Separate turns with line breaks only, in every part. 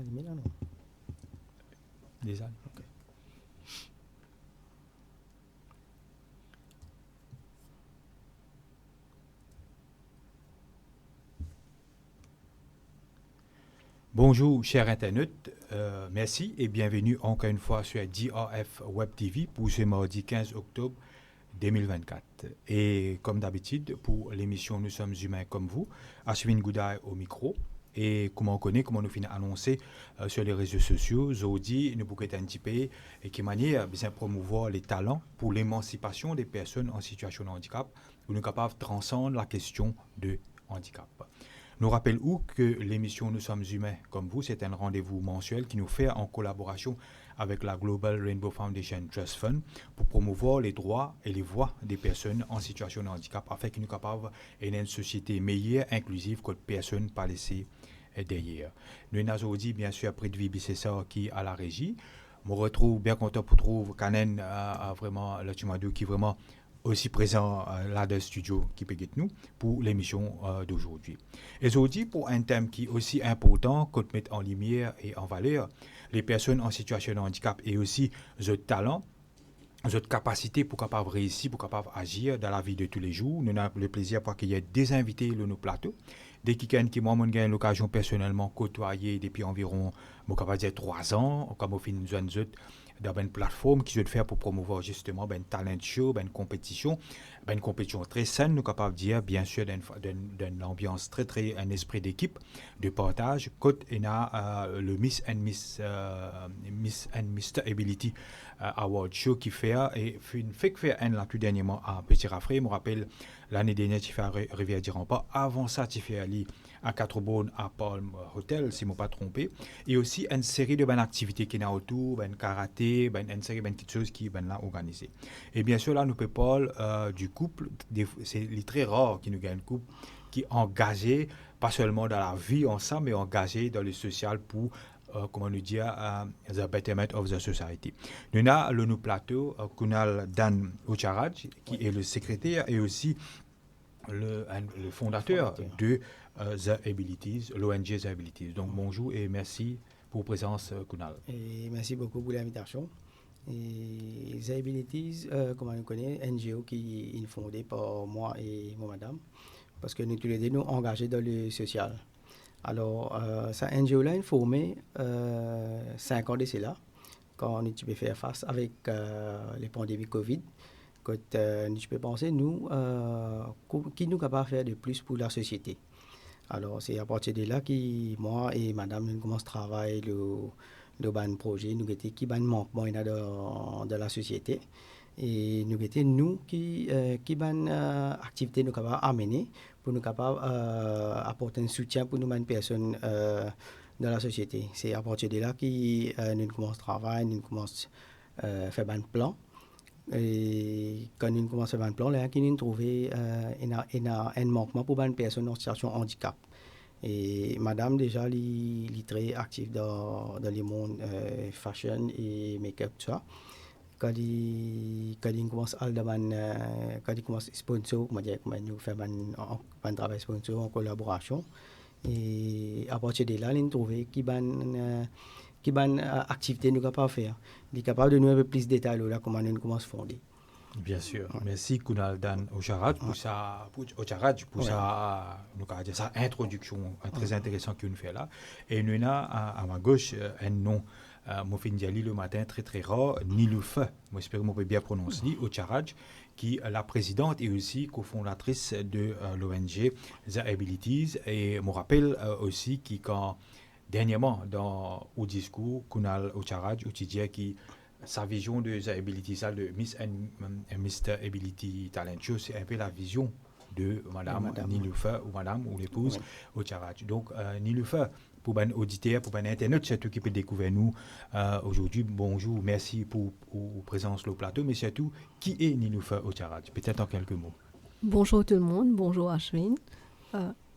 allumé là, non?
Déjà.
Ok.
Bonjour, chers internautes. Merci et bienvenue encore une fois sur DRF Web TV pour ce mardi 15 octobre 2024. Et comme d'habitude, pour l'émission Nous sommes humains comme vous, Ashwin Goudaï au micro. Et comme on connaît, comme on nous finit annoncer sur les réseaux sociaux, Zodi nous pouvons anticiper et qui manière bien promouvoir les talents pour l'émancipation des personnes en situation de handicap, où nous sommes capables de transcender la question de handicap. Nous rappelons que l'émission Nous sommes humains comme vous, c'est un rendez-vous mensuel qui nous fait en collaboration avec la Global Rainbow Foundation Trust Fund pour promouvoir les droits et les voix des personnes en situation de handicap afin qu'ils soient capables d'avoir une société meilleure, inclusive, que personne pas laissée derrière. Nous avons aujourd'hui, bien sûr, après de Vibi César qui est à la régie. Je me retrouve bien content pour trouver Kanen, vraiment, le Tumadou qui est vraiment aussi présent là dans le studio qui peut nous pour l'émission d'aujourd'hui. Et aujourd'hui, pour un thème qui est aussi important que de mettre en lumière et en valeur les personnes en situation de handicap et aussi le talent, notre capacité pour capable réussir, pour capable agir dans la vie de tous les jours. Nous avons le plaisir pour qu'il y ait des invités sur nos plateaux. Des qui moi, j'ai eu l'occasion personnellement côtoyer depuis environ, je capable dire 3 ans, comme au fin de zone dans une plateforme qui veut faire pour promouvoir justement ben talent show, une compétition très saine, nous capables de dire bien sûr d'une ambiance très un esprit d'équipe, de partage. Côte et le Miss and Mr Ability Award Show qui fait et fait que fait un là tout dernièrement à Petit Rafré. Je me rappelle l'année dernière tu fais à Rivière Diramba. Avant ça tu fais aller à Quatre-Bonnes à Palm Hotel si je ne me pas trompé. Et aussi une série de bonnes activités qui sont autour, ben karaté, une série de petites choses qui sont là organisées. Et bien sûr là nous peut parler du couple. C'est très rare qu'il nous gagne un couple qui est engagé pas seulement dans la vie ensemble mais engagé dans le social pour comment nous dire, the betterment of the society. Nous avons le plateau, Kunal Dan Ocharaj, qui est le secrétaire et aussi le fondateur de The Abilities, l'ONG The Abilities. Donc bonjour et merci pour votre présence, Kunal.
Et merci beaucoup pour l'invitation. Et The Abilities, comme on connaît, NGO qui est fondée par moi et mon madame, parce que nous tous les deux nous engagés dans le social. Alors, ça NGO-là est formé 5 ans de cela, quand on peut faire face avec les pandémies Covid. Quand tu peux penser, nous, qui nous capable de faire de plus pour la société. Alors, c'est à partir de là que moi et madame, nous commençons à travailler le ban projet, nous étions qui ban manquement dans la société. Et nous étions nous qui ban activité nous capables amener pour nous capables apporter un soutien pour nous ban personnes dans la société. C'est à partir de là que nous commençons à travailler, nous commençons à faire un plan. Et quand nous commençons à faire un plan, là, nous trouvé un manquement pour une personne en situation de handicap. Et madame, déjà, elle est très active dans le monde fashion et make-up, tout ça. Quand il commence à quand il commence à sponsor, comment nous faire un travail sponsor en collaboration. Et à partir de là, il trouvé qui activité nous capable faire. Il est capable de nous un peu plus de détails là comment nous commence à fonder.
Bien sûr. Ouais. Merci Kunal Dan Ocharaj pour sa introduction très intéressante qu'il nous fait là. Et nous avons à ma gauche un nom Mofin Diali le matin très rare, Niloufer, moi j'espère que je peux bien prononcer, Ocharaj, qui est la présidente et aussi cofondatrice de l'ONG The Abilities. Et je me rappelle aussi qui quand dernièrement dans au discours Kunal Ocharaj dit qui sa vision de The Ability, ça de Miss and Mr Ability Talent Show, c'est un peu la vision de Madame Niloufer ou Madame ou l'épouse Ocharaj. Donc Niloufer, pour un auditeur, pour un internaute, surtout qui peut découvrir nous aujourd'hui. Bonjour, merci pour présence sur le plateau, mais surtout, qui est Niloufer Ocharaj? Peut-être en quelques mots.
Bonjour tout le monde, bonjour Ashwin.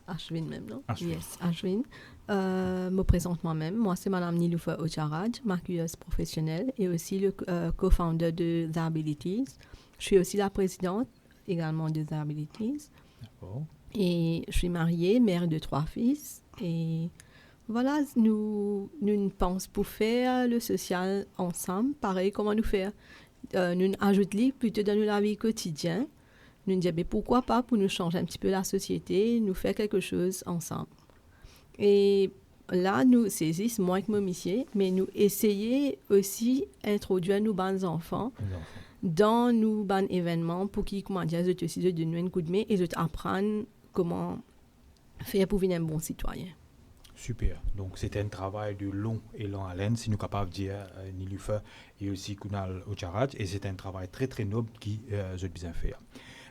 Ashwin même, non?
Ashwin.
Yes, Ashwin. Me présente moi-même. Moi, c'est Madame Niloufer Ocharaj, maquilleuse professionnelle et aussi le co-founder de The Abilities. Je suis aussi la présidente également de The Abilities.
D'accord.
Et je suis mariée, mère de 3 fils. Et Voilà, nous pensons pour faire le social ensemble, pareil, comment nous faire. Nous ajoutons plutôt dans la vie quotidienne. Nous disons, mais pourquoi pas pour nous changer un petit peu la société, nous faire quelque chose ensemble. Et là, nous saisissons moins que mon métier, mais nous essayons aussi d'introduire nos bons enfants dans nos bons événements pour qu'ils, comment dire, ils aussi donnent un coup de main et ils apprennent comment faire pour devenir un bon citoyen.
Super. Donc, c'était un travail de long et long haleine, si nous sommes capables de dire, Niloufer et aussi Kunal Ocharaj, et c'est un travail très, très noble qui je bien faire.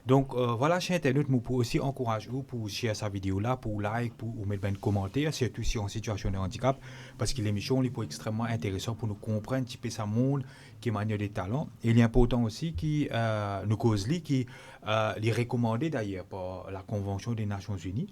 Donc, voilà, chez Internet, nous pouvons aussi encourager vous pour share sa vidéo là, pour like, pour mettre un commentaire, surtout si en situation de handicap, parce que l'émission est extrêmement intéressante pour nous comprendre un petit peu sa monde, qui est manière des talents. Et il est important aussi qui nous cause qui est recommandé d'ailleurs par la Convention des Nations Unies,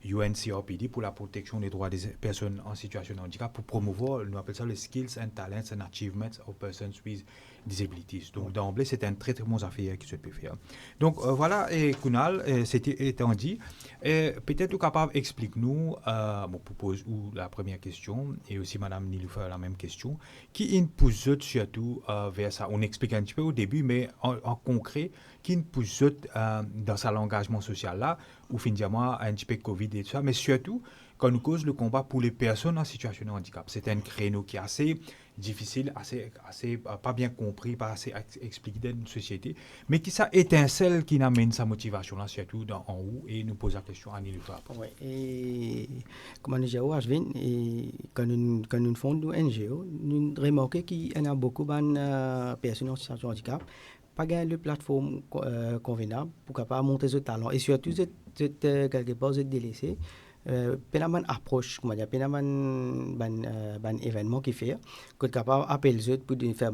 UNCRPD, pour la protection des droits des personnes en situation de handicap, pour promouvoir, nous appelons ça les skills and talents and achievements of persons with disabilities. Donc, d'emblée, c'est un très, très bon affaire qui se peut faire. Donc, voilà, et Kunal, c'était étant dit, peut-être capable explique-nous, propose la première question, et aussi Madame Niloufer la même question, qui nous pousse surtout vers ça. On explique un petit peu au début, mais en concret, qui nous pousse dans sa engagement social là, ou finalement un petit peu Covid et tout ça, mais surtout quand nous cause le combat pour les personnes en situation de handicap. C'est un créneau qui est assez difficile, assez pas bien compris, pas assez expliqué dans une société, mais qui ça étincelle qui amène sa motivation là, surtout en haut, et nous pose la question à Niloufer.
Oui, et comme NGO, quand nous fondons NGO, nous remarquons qu'il y a beaucoup de personnes en situation de handicap pas gagner de plateforme convenable pour capable monter ce talent et surtout quelque part être délaissé penaman approche comment dire penaman ban événement qui fait que capable appeler les autres pour faire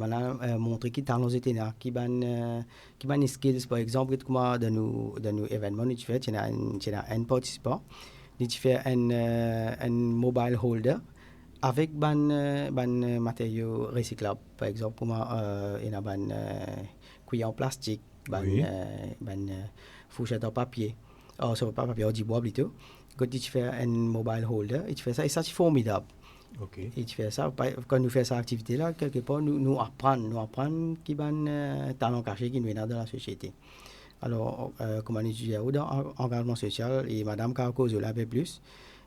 montrer qui talent étaient là qui ban skills par exemple comment dans nos événements nous fait il y a un participant nous fait un mobile holder avec ban matériaux recyclables par exemple comment il y a ban cuillère en plastique, fourchette en papier. Sur pas papier, du bois plutôt. Quand tu fais un mobile holder, et tu fais ça, et ça c'est formidable.
Okay.
Et tu fais ça, quand nous faisons cette activité-là, quelque part, nous apprenons qui est un talent caché qui nous est dans la société. Alors, comme on dit, dans l'engagement social, et Madame Carcos là un peu plus,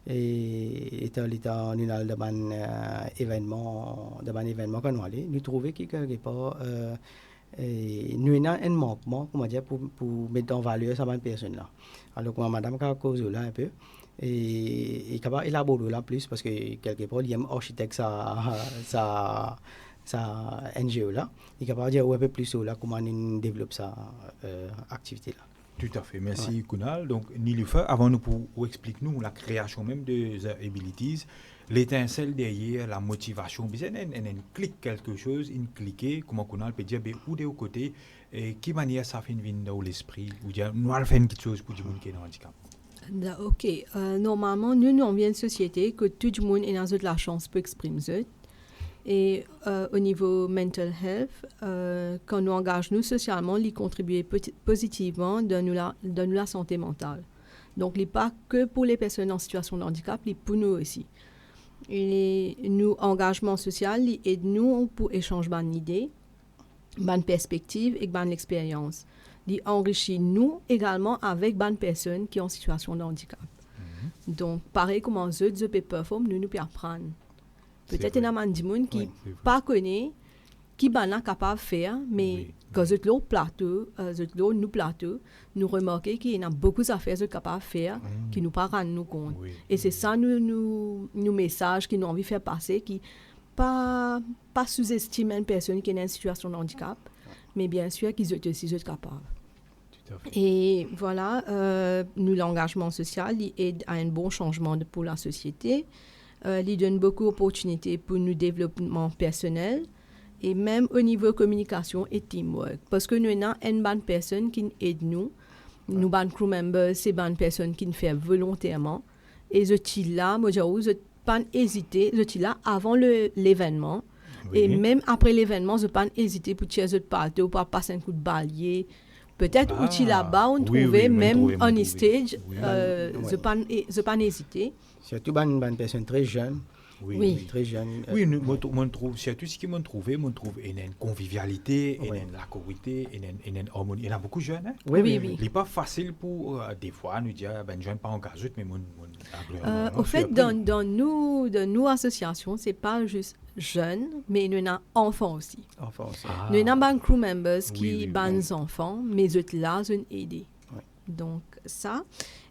et étant nous allons dans un événement qu'on nous allait, nous trouvons que quelque part, et nous avons un manquement comment dire, pour mettre en valeur cette personne-là. Alors, comme Mme Carcozo là un peu, et capable élaborer là plus, parce que quelque part, il y a un architecte sa NGO là, il est capable de dire un peu plus là, comment on développe sa activité-là.
Tout à fait, merci ouais. Kunal. Donc, Niloufer, avant nous pour expliquer-nous la création même des abilities, l'étincelle derrière, la motivation, elle clique quelque chose, une cliquer, comment Kunal peut dire, où de côté, et qui manière ça fait venir dans l'esprit, ou dire, nous allons faire une petite chose pour du monde qui est dans le handicap.
Ok, normalement, nous sommes une société que tout le monde a la chance pour exprimer ça. Et au niveau mental health, quand nous engageons socialement, il contribue positivement dans la santé mentale. Donc, il n'est pas que pour les personnes en situation de handicap, il est pour nous aussi. Et nous, engagement social, il aide nous pour échanger d'idées, de perspectives et de l'expérience. Il enrichit nous également avec des personnes qui sont en situation de handicap. Mm-hmm. Donc, pareil comme eux, ils peuvent performer, nous pouvons apprendre. Peut-être qu'il y a des gens qui ne pas connaissent, qui sont capables de faire, mais quand ils sont nous plateau, nous remarquons qu'il y a beaucoup d'affaires qu'ils sont capables de faire, qui nous pas rendent compte. Oui. Et c'est ça nos messages qu'ils ont envie de faire passer, qui pas sous-estimer une personne qui est dans une situation de handicap, mais bien sûr qu'ils sont aussi capables. Et voilà, nous, l'engagement social, il aide à un bon changement pour la société. Il donne beaucoup d'opportunités pour nos développements personnels et même au niveau communication et teamwork. Parce que nous avons une bonne personne qui aide nous. Nous, bonnes crew members, c'est une bonne personne qui nous fait volontairement. Et je suis là, moi, je n'ai pas hésité, je suis là avant l'événement. Oui. Et même après l'événement, je n'ai pas hésité pour tirer le partout, pour passer un coup de balai. Peut-être où tu là-bas, on trouvait même on stage, je n'ai pas hésité.
Surtout une personne très jeune.
Oui.
Très jeune.
Oui, moi trouve, surtout ce qui m'a trouvé, il y a une convivialité, il y a une lacorité, il y a une harmonie. Il y en a beaucoup de jeunes. Hein?
Oui.
Il n'est pas facile pour, des fois, nous dire, ben, jeune pas engagé, mais
au fait, dans nos associations, ce n'est pas juste jeunes, mais nous avons enfants aussi. Nous avons des crew members qui sont des enfants, mais eux là, sont aidés. Donc, ça,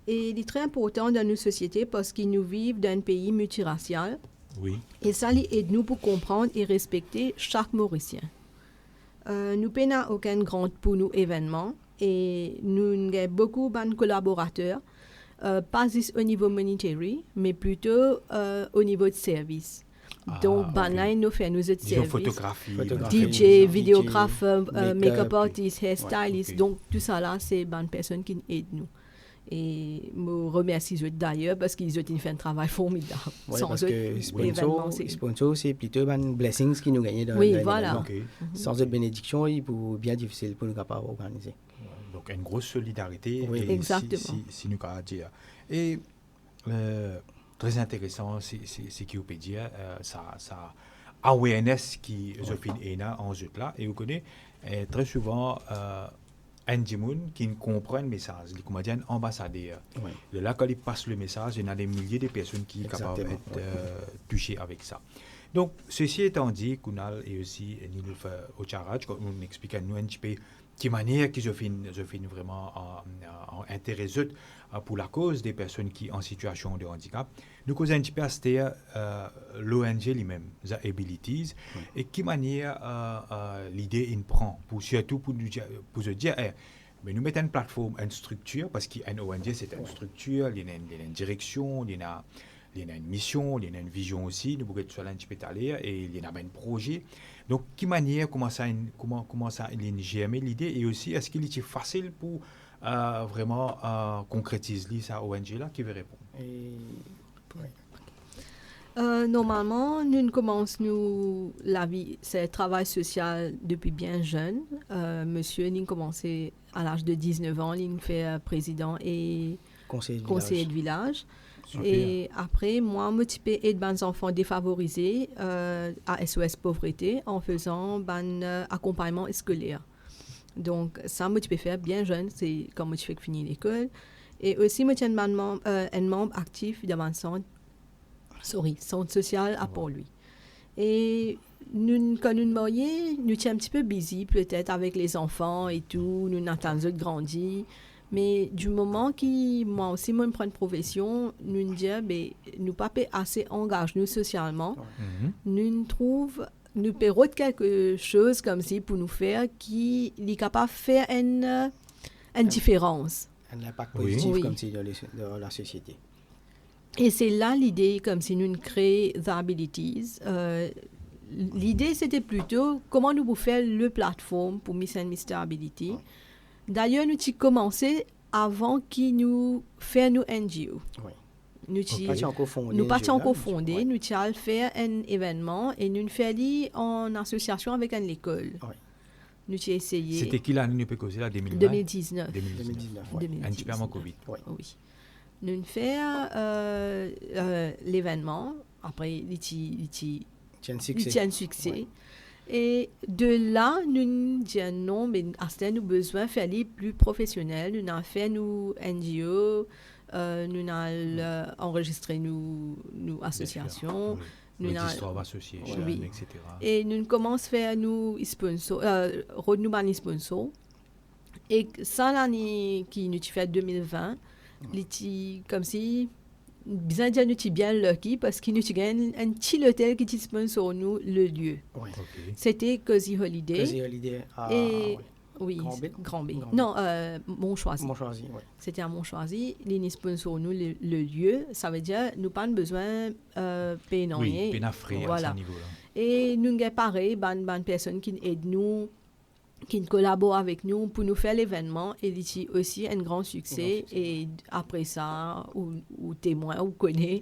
et il est très important dans nos sociétés parce qu'ils nous vivent dans un pays multiracial.
Oui.
Et ça aide nous pour comprendre et respecter chaque Mauricien. Nous n'avons aucun grand pour nos événements et nous avons beaucoup de collaborateurs, pas juste au niveau monétaire, mais plutôt au niveau de service. Donc, nous faisons nos services.
Photographie,
DJ, vidéographe, make-up artist, hairstylist. Donc, tout ça là, c'est des personnes qui aident nous. Et je remercie eux d'ailleurs parce qu'ils ont fait un travail formidable.
Sans eux, sponsor, c'est plutôt une blessing qui nous gagne dans
voilà.
Sans eux bénédiction, il est bien difficile pour nous capables d'organiser.
Donc, une grosse solidarité.
Oui, exactement.
Si nous pouvons dire. Et très intéressant, c'est qui vous peut dire, ça awareness qui est en jeu là. Et vous connaissez très souvent. Andy Moon qui comprend le message, les comédiens ambassadeurs. De là, quand ils passent le message, il y a des milliers de personnes qui sont capables d'être touchées avec ça. Donc, ceci étant dit, Kunal et aussi Niloufa Ocharaj, quand nous expliquons nous un petit peu de manière qu'ils sont vraiment intéressés pour la cause des personnes qui sont en situation de handicap. Nous causons un petit peu à l'ONG lui-même, The Abilities, et qui manière l'idée il prend, surtout pour se dire, mais nous mettons une plateforme, une structure, parce qu'une ONG c'est une structure, il y a une direction, il y a une mission, il y a une vision aussi, nous pouvons être un petit peu allé, et il y a un projet. Donc, qui manière, comment ça il est germé l'idée, et aussi, est-ce qu'il est facile pour vraiment concrétiser ça ONG là, qui veut répondre?
Normalement, nous commençons la vie, c'est le travail social depuis bien jeune. Monsieur, nous commencé à l'âge de 19 ans, il fait président et conseiller de village.
Super.
Et après, moi, je aide les enfants défavorisés à SOS Pauvreté en faisant un accompagnement scolaire. Donc, ça, je peux faire bien jeune, c'est comme je fais finir l'école. Et aussi, je suis un membre actif dans un centre social à Port-Louis. Et quand nous nous marions, nous sommes un petit peu busy peut-être avec les enfants et tout, nous attendons de grandir. Mais du moment que moi aussi, je prends une profession, nous nous disons, nous pas assez engagés socialement, nous trouvons, nous payons quelque chose comme si pour nous faire qui est capable de faire une différence.
Un impact positif comme si dans la société.
Et c'est là l'idée, comme si nous créons The Abilities. L'idée, c'était plutôt comment nous pouvons faire la plateforme pour Miss and Mr. Ability. D'ailleurs, nous avons commencé avant qu'ils nous fassions nos NGO. Nous n'avons pas encore fondé, nous avons fait un événement et nous l'avons fait en association avec une école. Nous avons essayé.
C'était qui l'année, nous peut causer là,
2019.
2019. Un petit peu avant Covid.
Oui. Nous avons fait l'événement. Après, il tient un succès. Et de là, nous disons non, mais à ce nous avons besoin de faire plus professionnel. Nous avons fait nos NGO, nous avons enregistré nos associations.
Nous avons associé, etc.
Et nous commençons à faire nos sponsors, nous sponsors. Et ça, l'année qui nous fait 2020, comme si bien dire nous sommes bien lucky parce qu'il nous gagne un petit hôtel qui sponsor nous le lieu. C'était Cozy Holiday. Grand B. Non, Montchoisy. C'était à Montchoisy. Ils sponsor nous le lieu. Ça veut dire nous pas besoin payer non rien.
Voilà. À ce niveau-là.
Et nous avons pareil, des personnes qui aident nous qui collabore avec nous pour nous faire l'événement et c'est aussi un grand succès et après ça ou témoin ou connaît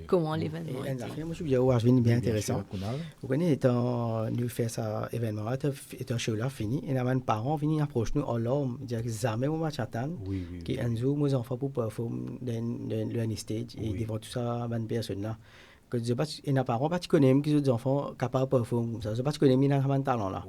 comment l'événement
et
était.
moi je suis bien intéressant.
Kunal.
Vous connaissez, étant nous fait ça événement là, étant show là fini, et là, mes parents viennent approcher nous en l'homme, dire que jamais on va chatter, qui un jour, mes enfants pour performer dans le stage et devant tout ça, bonne personne là. Que je pas, et nos parents pas connaissent même qu'ils ont des enfants capables de performer comme ça. Je pas connais mis dans ce talent là.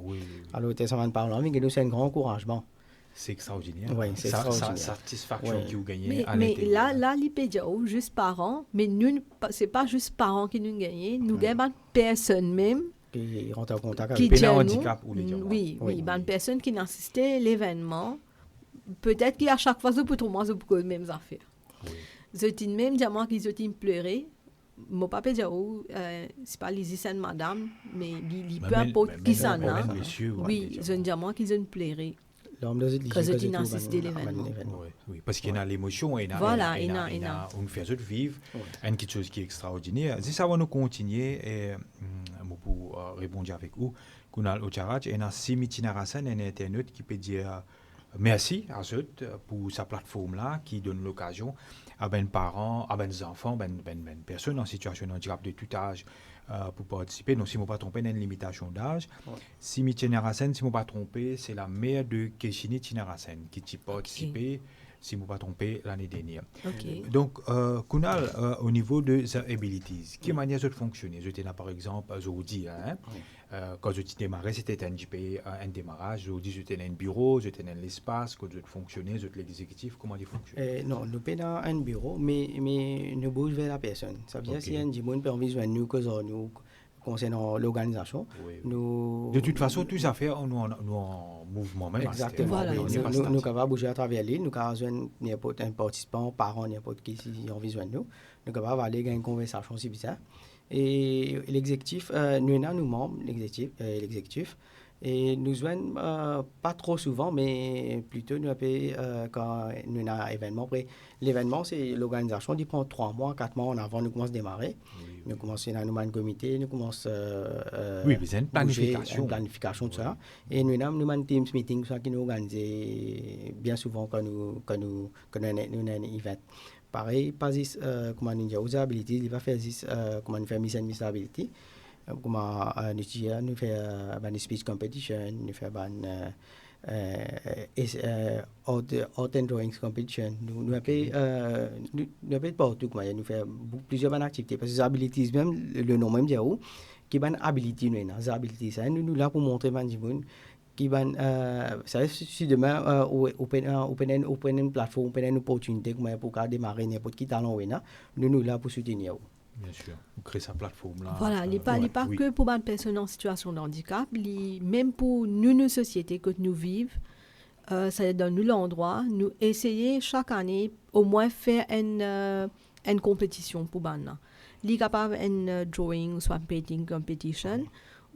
Alors, c'est ça, parlant, mais nous c'est un grand encouragement.
C'est extraordinaire.
Oui, c'est extraordinaire.
Satisfaction que vous gagnez
mais,
à
mais
l'intérieur.
là l'IPEDIA, juste parents, mais nous, c'est pas juste parents qui nous gagnent, nous gagnons une personne même
Qui rentre en contact
qui
avec
dit
handicap ou les
nous.
diamants.
Oui, une personne qui n'a assisté à l'événement, peut-être qu'à chaque fois, pour tout le monde, c'est les mêmes affaires. Je dis même diamant qu'ils ont pleuré. Mon papa dit c'est pas les scènes madame mais peu importe qui s'en a. Oui, je dis moi qu'ils ont pleuré.
L'homme de
que je dis assister l'événement.
Oui, parce qu'il y a l'émotion et il y a une façon de vivre, quelque chose qui est extraordinaire. Si ça va nous continuer et pour répondre avec vous, Kunal Ocharaj et na Simiti Narasan un internaute qui peut dire merci à eux pour sa plateforme là qui donne l'occasion à ben parents, à ben enfants, ben personnes en situation de handicap de tout âge pour participer. Donc si je ne me pas trompé, il y a une limitation d'âge. Si je ne me pas trompé, c'est la mère de Keshini Tinarasen qui a participé, si je ne me pas trompé, l'année dernière. Donc, Kunal, au niveau de ses abilities, quelle manière ça fonctionne? J'étais là par exemple, aujourd'hui, quand je démarrais, c'était un démarrage. Aujourd'hui, j'étais dans un bureau, j'étais dans l'espace, quand je fonctionnais, j'étais l'exécutif, comment il fonctionne?
Non, nous sommes dans un bureau, mais nous bougons vers la personne. Ça veut dire si un monde peut envisager nous concernant l'organisation.
De toute façon, toutes les affaires, nous en mouvement même.
Exactement.
Voilà,
nous sommes capables de bouger à travers l'île, nous avons n'importe un participant, parent, n'importe qui si on besoin de nous. Nous sommes capables d'aller avoir une conversation si bizarre. Et l'exécutif, nous avons nos membres, l'exécutif, et nous joignons pas trop souvent, mais plutôt nous quand nous avons un événement. Après, l'événement, c'est l'organisation qui prend 3 mois, 4 mois en avant, nous commençons à démarrer. Nous commençons à nous un comité, nous commençons
c'est une
planification, tout ça. Et nous avons un Teams meeting qui nous organise bien souvent quand nous avons un event. Pareil, pas comment on dit, usability, il va faire comment on fait mission usability, comment nous faire une speech competition, nous faire art and drawings competition, nous avons partout, nous faire plusieurs activités, parce que usability, même le nom même dit où, qui est une habilité, usability, ça nous là pour montrer qui van ça si demain open une plateforme, open une opportunité pour démarrer n'importe qui talent nous là pour soutenir.
Bien sûr, on crée sa plateforme là.
Voilà, il n'est pas que pour une personne en situation de handicap, même pour nous, nos sociétés que nous vivons, ça donne nous l'endroit, nous essayer chaque année au moins faire une compétition pour Banna. Il est capable une drawing, soit painting competition.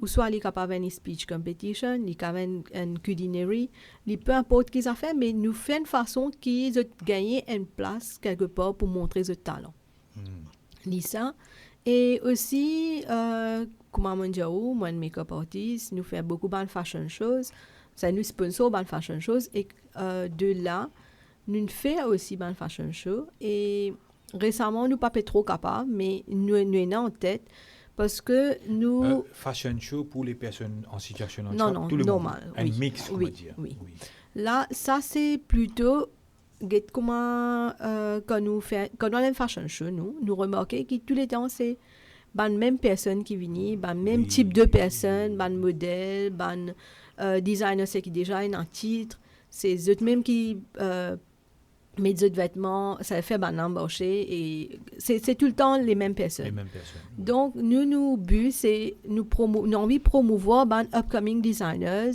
Ou soit il est capable d'une speech competition, il est capable d'une culinary, peu importe qu'ils ont fait, mais nous faisons une façon qu'ils ont gagné une place quelque part pour montrer ce talent. Ça. Et aussi, comme on dit, moi, make-up artist, nous faisons beaucoup de fashion shows, ça nous sponsor de fashion shows, et de là, nous faisons aussi de fashion shows, et récemment, nous ne sommes pas trop capables, mais nous sommes en tête. Parce que nous...
fashion show pour les personnes en situation de
handicap. Non,
tout le
normal.
Un mix, on va dire.
Oui. Là, ça, c'est plutôt... Comment, quand on a une fashion show, nous remarquons que tous les temps, c'est la même personne qui vient, le même type de personne, le modèle, le designer, c'est qui déjà a un titre. C'est eux mêmes qui... mais d'autres vêtements, ça fait embaucher et c'est tout le temps les mêmes personnes. Donc, nos buts, c'est nous envie de promouvoir les upcoming designers,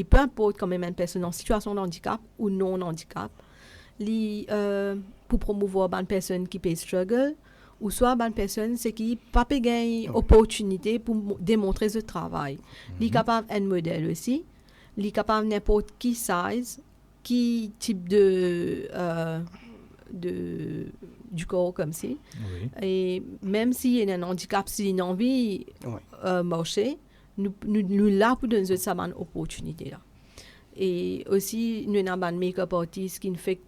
peu importe quand même une personne en situation de handicap ou non handicap, pour promouvoir les personnes qui peuvent struggle, ou soit les personnes qui n'ont pas gagné opportunité pour démontrer ce travail. Les capable un modèle aussi, les capable n'importe qui size, qui type du corps comme ça. Et même s'il y a un handicap, s'il y a une envie de marcher, nous là pour donner cette opportunité là. Et aussi, nous avons un make-up artist qui fait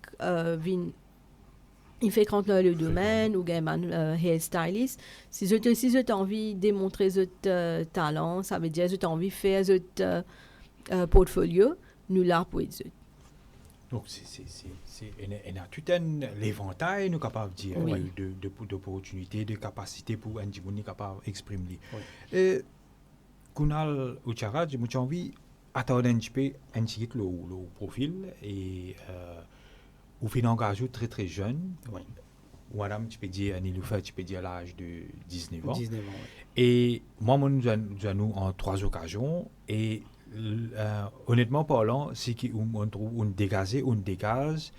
il fait quand le domaine ou un hairstylist. Si vous avez envie de démontrer votre talent, ça veut dire que vous avez envie de faire votre portfolio, nous là pour eux.
Donc, il y a tout un éventail, nous sommes capables de dire,
Oui.
d'opportunités, de capacités pour un monde capable d'exprimer.
Oui.
Kunal Ucharaj, j'ai envie d'attendre un petit peu le profil et vous faites un engagement très très jeune.
Oui.
Madame, tu peux dire, Niloufa, tu peux dire à l'âge de 19 ans.
19 ans, oui.
Et moi, nous avons en 3 occasions. Et honnêtement parlant, c'est qu'on trouve une dégagée, une dégage.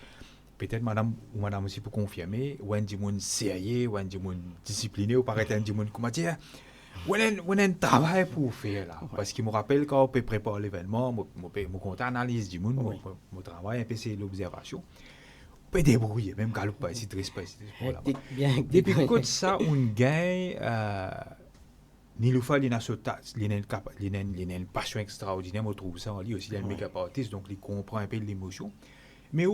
Peut-être madame ou madame aussi pour confirmer, ou un monde sérieux, ou un monde discipliné, ou paraît un monde, comment dire, ou un travail pour faire là. Parce qu'il me rappelle quand on peut préparer l'événement, je compte analyse du monde, mon travail, un peu c'est l'observation. On peut débrouiller, même quand on pas ici, très depuis que ça, on gagne, Niloufa, il a une passion extraordinaire, on trouve ça en lui aussi, il est un make-up artist, donc il comprend un peu l'émotion. Mais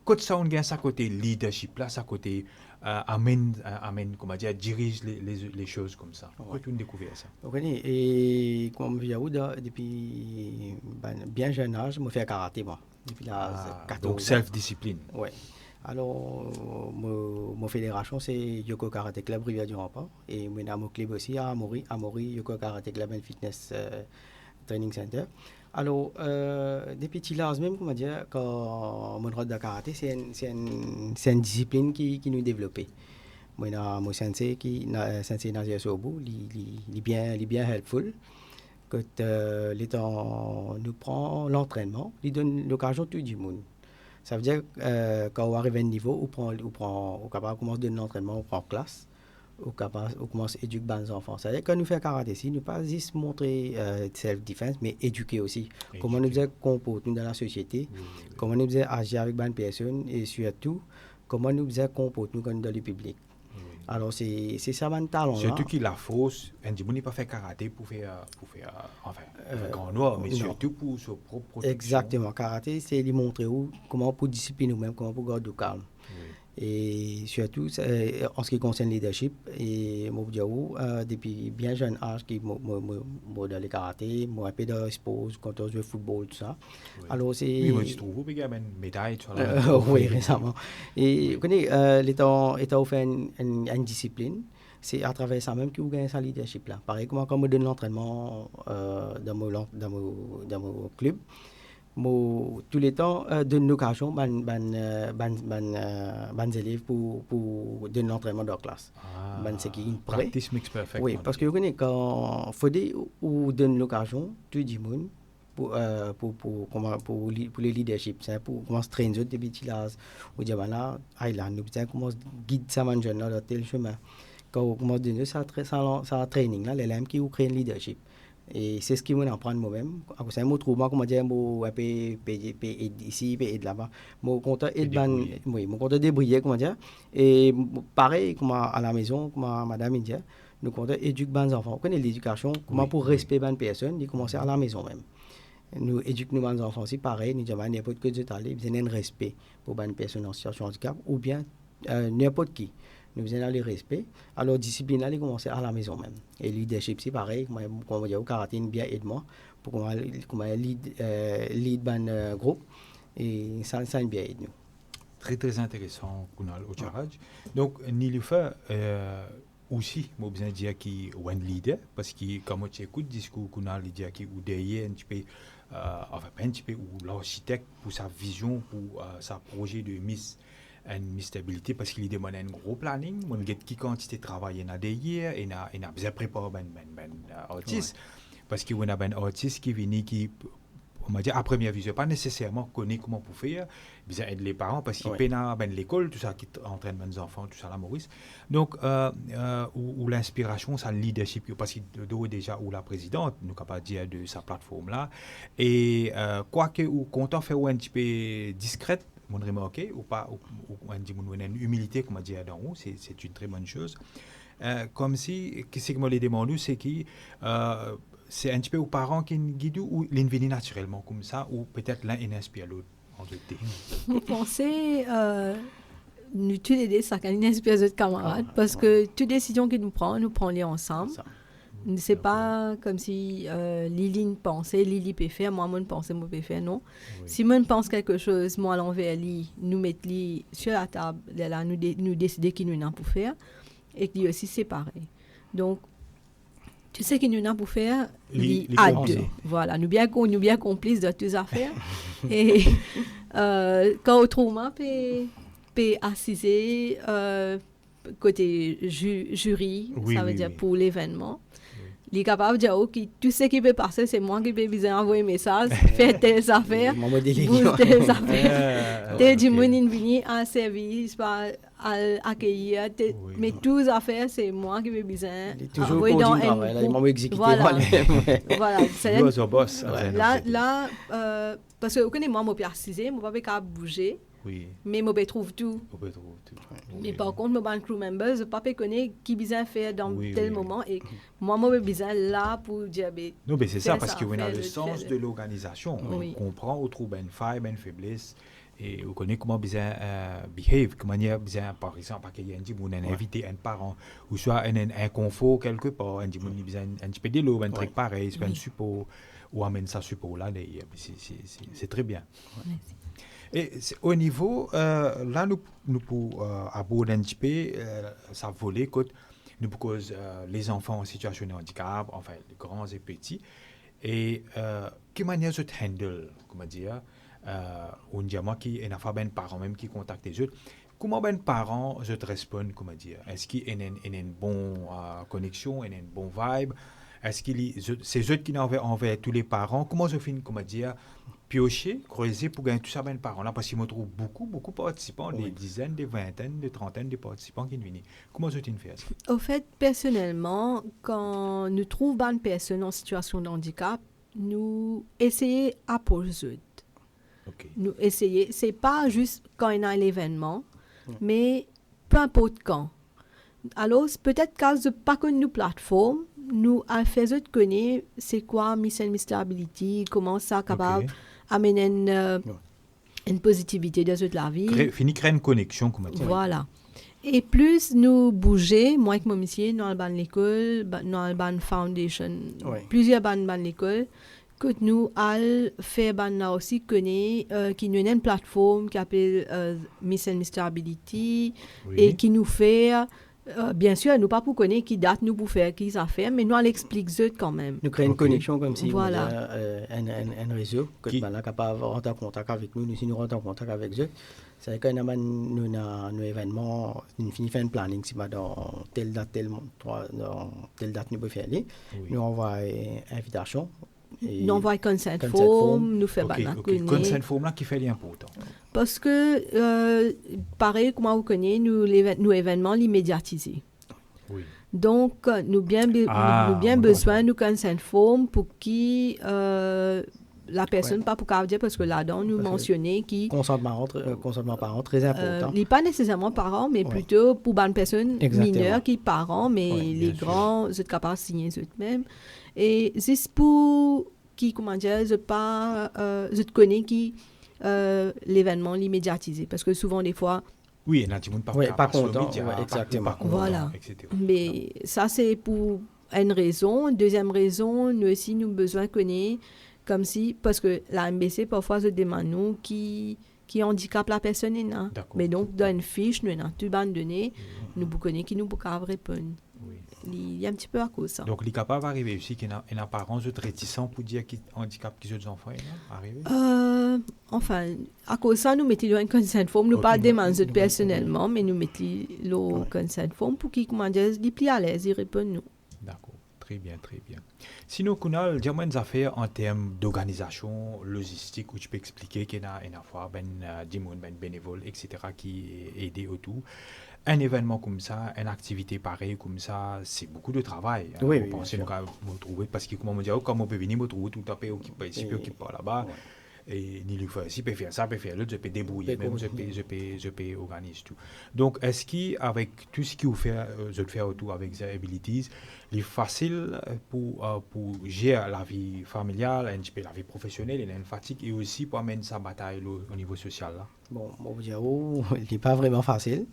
quand ça, on gagne ça côté leadership, là, ça côté amène, comment dire, dirige les choses comme ça. Pourquoi tu as découvert ça?
Oui, et comme je vous depuis bien jeune âge, je fais karaté, moi. Depuis l'âge 14
donc self-discipline.
Oui. Alors, mon fédération, c'est Yoko Karate Club Rivière du Rempart. Et mon club aussi à Amaury, Yoko Karate Club and Fitness Training Center. Alors, depuis petit âge même, comment dire, quand mon rôle de karaté, c'est une discipline qui nous développe. Moi, mon sensei, sensei Nazir Sobu, il est bien helpful. Quand nous prend l'entraînement, il donne l'occasion à tout le monde. Ça veut dire quand on arrive à un niveau, on commence à donner l'entraînement, on prend classe, on commence à éduquer les enfants. C'est-à-dire que quand nous faisons karaté, nous ne pas juste montrer self-defense, mais éduquer aussi. Comment nous faisons comporter dans la société, comment nous faisons agir avec les personnes et surtout, comment nous faisons comporter dans le public. Alors, c'est ça mon talent.
Surtout qu'il la fausse, on ne pas faire karaté pour faire grand noir, mais surtout pour sa propre protection.
Exactement. Karaté, c'est lui montrer comment pour discipliner nous-mêmes, comment pour garder le calme. Et surtout, en ce qui concerne le leadership, et moi, depuis bien jeune âge, moi dans le karaté, moi un peu de sport, quand on joue au football, tout ça. Alors, c'est...
Oui, moi, je trouve qu'il y a une médaille.
Oui, récemment. Et vous connaissez, l'État offert une discipline. C'est à travers ça même que vous gagnez sa leadership là. Pareil, quand on me donne l'entraînement dans mon club, tous les temps donne l'occasion aux élèves pour donner l'entraînement dans la classe. C'est qui une
practice makes perfect.
Oui, parce que vous connaissez, quand il faut donner l'occasion, tout le monde, pour le leadership, c'est pour commencer à traîner depuis petit âge. On dit, là, nous commence à guider ça man jeune dans tel chemin. Quand on commence à donner ça training, là, les élèves qui créent le leadership. Et c'est ce qui m'en apprend moi-même. C'est un mot trop moi, comment dire, un peu ici, et là-bas. Mon compte est débrouillé, comment dire. Et pareil, comme à la maison, comme madame India, nous comptons éduquer les enfants. On connaît l'éducation, comment pour respecter les personnes, ils commencent à la maison même. Nous éduquons nos enfants aussi, pareil, nous disons n'importe que Dieu t'allait, ils ont un respect pour les personnes en situation de handicap, ou bien n'importe qui. Nous faisons le respect. Alors, discipline, là, il commence à la maison même. Et leadership, c'est pareil. Comme on dit, au karaté, bien aide-moi pour qu'on lead un groupe. Et ça bien aide nous.
Très, très intéressant, Kunal Ucharaj. Donc, Niloufa, aussi, je besoin de dire qu'il est un leader, parce que quand tu écoutes le discours Kunal, il dit qu'il est derrière un petit peu, ou l'architecte pour sa vision, pour sa projet de une stabilité parce qu'il demande un gros planning, on a qui quantité de travail en a derrière et on a besoin de préparer un artiste parce qu'on a un artiste qui vient qui on va dire à première vue pas nécessairement connaît comment pour faire, besoin aider les parents parce qu'ils peinent à l'école tout ça qui entraîne les enfants tout ça là Maurice. Donc où l'inspiration ça le leadership parce qu'il déjà ou la présidente nous capable dire de sa plateforme là et quoique ou content faire un petit peu discrète mon remarqué ou pas ou on dit mon une humilité comme on dit dans haut c'est une très bonne chose comme si qu'est-ce que moi les demande c'est qui c'est un petit peu aux parents qui guident ou l'invenir naturellement comme ça, ou peut-être l'un inspire l'autre en deux thé.
Vous pensez, nous tous les deux, ça une espèce de camarade, parce que toute décision que nous prenons les ensemble. C'est pas comme si Lily pensait, Lily peut faire, moi, je pensais, moi, peut faire, non. Oui. Si moi, pense quelque chose, moi, à l'envers, nous mettons sur la table, là, nous décider qui nous avons pour faire, et qui aussi séparé. Donc, tu sais qui nous avons pour faire, à deux. Voilà, nous bien complices de toutes les affaires. Et quand autrement, peut assister côté jury, ça veut dire pour l'événement. Il est capable de dire, OK, tout ce qui peut passer, c'est moi qui peux bien envoyer un message, faire telles affaires, booster telles affaires. Tel du monde venu en service, à accueillir, mais toutes les affaires, c'est moi qui peux bien
envoyer dans un exécuté.
Voilà.
C'est le boss.
Là, parce que, vous connaissez, moi, je peux assister, je ne peux pas bouger.
Oui.
Mais je trouve tout. Mais par contre, mon crew member, je ne peux pas connaître qui besoin faire dans tel moment. Et moi, je besoin là pour dire.
Non, mais c'est ça, parce qu'on a le sens de l'organisation. On comprend où trouve une faille, une faiblesse. Et on connaît comment besoin behave, comment besoin, par exemple, qu'il y a un invité, un parent, ou soit un confort quelque part, un besoin un petit peu de l'eau, un truc pareil, c'est un support, ou amène ça support là, c'est très bien. Merci. Et au niveau, là, nous pouvons aborder un petit peu ça volet, nous cause les enfants en situation de handicap, enfin, les grands et petits, et quelle manière je handle, comment dire, on dit à moi qu'il y a un parent même qui contacte les autres. Comment un parent je te réponds, comment dire, est-ce qu'il y a une bonne connexion, une bonne vibe, est-ce qu'il y a ces autres qui n'ont envers tous les parents, comment je finis, comment dire, piocher, creuser pour gagner tout ça ben parents là parce qu'il me trouve beaucoup de participants, des dizaines, des vingtaines, des trentaines de participants qui viennent. Comment je fais ça?
Au fait, personnellement, quand nous trouvons une personne en situation de handicap, nous essayons d'approcher eux. Okay. Nous essayons, c'est pas juste quand il y a l'événement, mais peu importe quand. Alors, peut-être qu'à pas que nous plateforme, nous faisons connaître c'est quoi Mission Mr. Ability, comment ça capable amener une positivité dans toute la vie.
Fini créer une connexion, comme tu dis.
Voilà. Et plus nous bouger, moi avec mon monsieur, nous allons à l'école, nous allons à foundation, plusieurs bandes à l'école, que nous allons faire là aussi connaître qui nous a une plateforme qui s'appelle Mission Mr. Ability et qui nous fait bien sûr, nous pas pour connaître qui date nous pour faire qui ça fait, mais nous on l'explique quand même.
Nous créons une connexion comme si voilà un réseau que nous là capable rentrer en contact avec nous, si nous rentrons en contact avec eux, c'est que nous un événement, nous finit faire un planning si dans telle date nous peut faire aller, nous envoie invitation.
Nous envoie consent form, nous fait
consent form là qui fait l'important.
Parce que pareil comme vous connaissez nous événements l'immédiatiser. Oui. Donc nous bien besoin de consent form pour qui la personne pas pour dire parce que là-dedans nous mentionner qui
consentement parent très important.
Il pas nécessairement parents mais plutôt pour une personne mineure qui parents mais les grands sont capables de signer eux-mêmes. Et c'est pour qui, comment dire, je te connais qui l'événement l'immédiatisé. Parce que souvent, des fois...
Oui, il y a des gens
pas contents, exactement.
Voilà. Mais ça, c'est pour une raison. Deuxième raison, nous aussi, nous avons besoin de connaître comme si... Parce que la MBC, parfois, se demande nous qui handicape la personne. Mais donc, dans une fiche, nous avons tout de données, nous connaissons qui nous pouvons répondre. Il y a un petit peu à cause ça.
Donc, il est capable d'arriver aussi qu'il y a un parent réticent pour dire qu'il handicap qui les enfants arrivé.
Enfin, à cause ça, nous mettons une consent form. Nous pas demander personnellement, mais nous mettons le consent form pour qu'ils comment dire, ils plie à l'aise, ils répondent nous.
D'accord, très bien. Sinon, qu'on a des affaires en termes d'organisation, logistique, où tu peux expliquer qu'il y a une fois des bénévoles, etc., qui aident autour. Un événement comme ça, une activité pareille comme ça, c'est beaucoup de travail.
Oui,
vous pensez me trouver parce que comment me dire, comment on peut venir me trouver tout à fait occupé ici, occupé là-bas. et ni lui faire, si peut faire ça, peut faire l'autre, je peux débrouiller, même je peux organiser tout. Donc, est-ce qu'avec tout ce que vous faites, je fais autour avec The Abilities, il est facile pour gérer la vie familiale, un petit peu la vie professionnelle, il y a une fatigue, et aussi pour amener sa bataille au niveau social là?
Bon, mon dire, il n'est pas vraiment facile.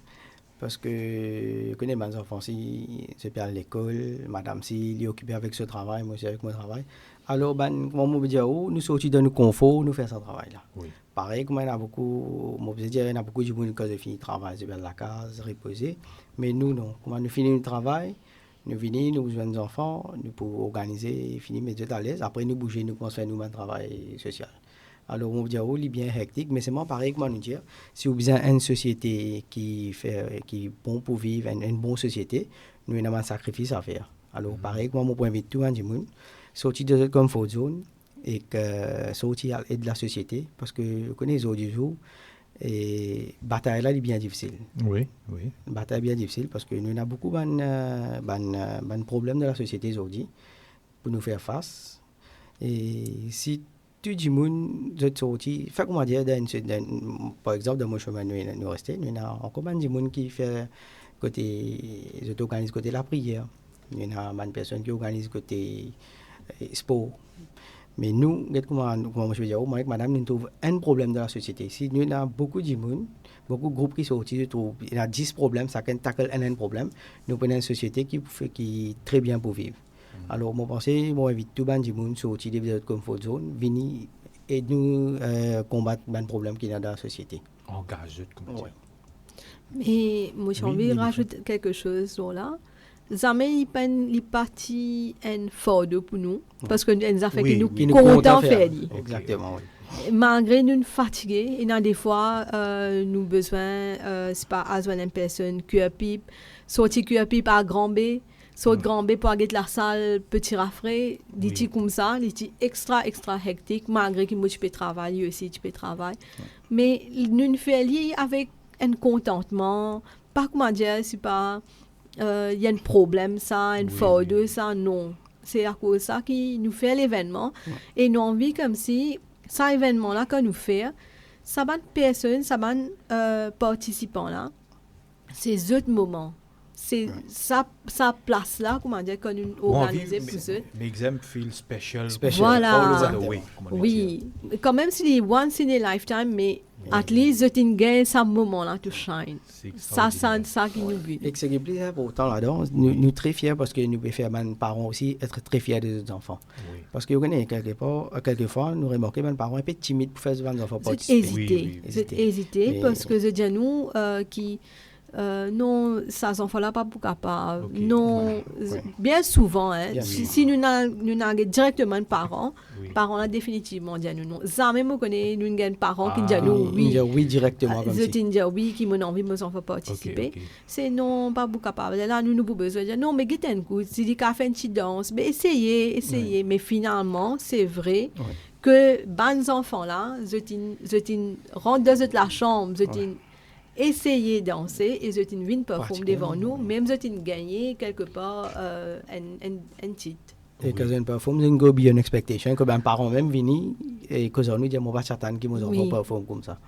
Parce que je connais mes enfants, si je suis à l'école, madame, si il est occupé avec ce travail, moi aussi avec mon travail. Alors, comment je dire, nous sortis dans le confort, nous faisons ce travail-là.
Oui.
Pareil, comme il y a beaucoup, moi je dire, il y a beaucoup de gens qui ont fini le travail, c'est bien la case, reposer. Mais nous, non. Comment nous finissons le travail, nous venons, nous besoin des enfants, nous pouvons organiser, finir, mettre à l'aise. Après, nous bouger, nous commençons à faire nous un travail social. Alors, on va dire, il est bien hectique, mais c'est moi pareil que moi nous dire, si vous avez une société qui est bon pour vivre, une bonne société, nous avons un sacrifice à faire. Alors, pareil que moi, je invite tout le monde, sortir de cette comfort zone et sortir de la société, parce que vous connaissez les autres du jour, et la bataille là est bien difficile.
Oui, oui.
La bataille est bien difficile parce que nous avons beaucoup de problèmes dans la société aujourd'hui pour nous faire face. Et si tout le monde est sorti, fait comment dire, par exemple, dans mon chemin, nous restons, nous avons encore des gens qui fait côté, ils organisent côté la prière, nous avons des personnes qui organisent côté sport. Mais nous, comment je veux dire, moi avec madame, nous trouvons un problème dans la société. Si nous avons beaucoup de gens, beaucoup de groupes qui sont sortis, il y a 10 problèmes, chacun tackle un problème, nous prenons une société qui est très bien pour vivre. Alors, moi, je invite tout le monde à sortir de notre comfort zone, venir et nous combattre les problèmes qu'il y a dans la société.
Engagé, comme tu
dis. Mais moi, j'ai envie de rajouter quelque chose sur là. Jamais il parti un fardeau pour nous, parce que nous a fait que nous contents faire.
Exactement, oui.
Malgré nous fatigués, il y a des fois, nous besoin, c'est pas à une personne qui a pipe, sortir qui a pipe à Grand B. Saut Grand B pour aller de la salle petit rafraî, dit comme ça, dit extra hectique, malgré que moi je peux travailler aussi, tu peux travailler. Mais nous faisons avec un contentement, pas comment dire, c'est pas, y a un problème ça, un fardeau ça, non. C'est à cause de ça qui nous fait l'événement. Et nous on vit comme si, cet événement-là qu'on nous fait, ça va de personnes, ça va participants là, c'est autres moments. C'est sa place là, comment dire, qu'on organise pour eux.
Make them feel special.
Voilà. Oui. Quand même si c'est once in a lifetime, mais at least ils gagnent ce moment là to shine. Ça qui nous vit.
Et ce qui est plus important là-dedans, nous sommes très fiers parce que nous pouvons faire mes parents aussi être très fiers de nos enfants. Oui. Parce que vous connaissez quelquefois, nous remarquons que mes parents un peu timides pour faire nos enfants participer.
Hésiter parce que je dis à nous qui non, ces enfants-là pas capables. Non, bien souvent, si nous n'avons directement un parent, parents là définitivement disent nous non. Jamais me connaît nous un parent qui dit nous
oui directement comme ça.
Je dis oui qui m'ont envie mes enfants participer. C'est non pas capable. Là nous pas besoin de dire non mais guettez un coup, si dit qu'a fait une petite danse, mais essayez, mais finalement, c'est vrai. Que bons enfants là, je rentre dans la chambre, essayer de danser et je viens performer devant nous, même je gagner quelque part un titre.
Et quand on performe, c'est go beyond expectation, que ben parents même viennent et que nous disons on va s'attendre qu'ils nous enfants performent comme ça.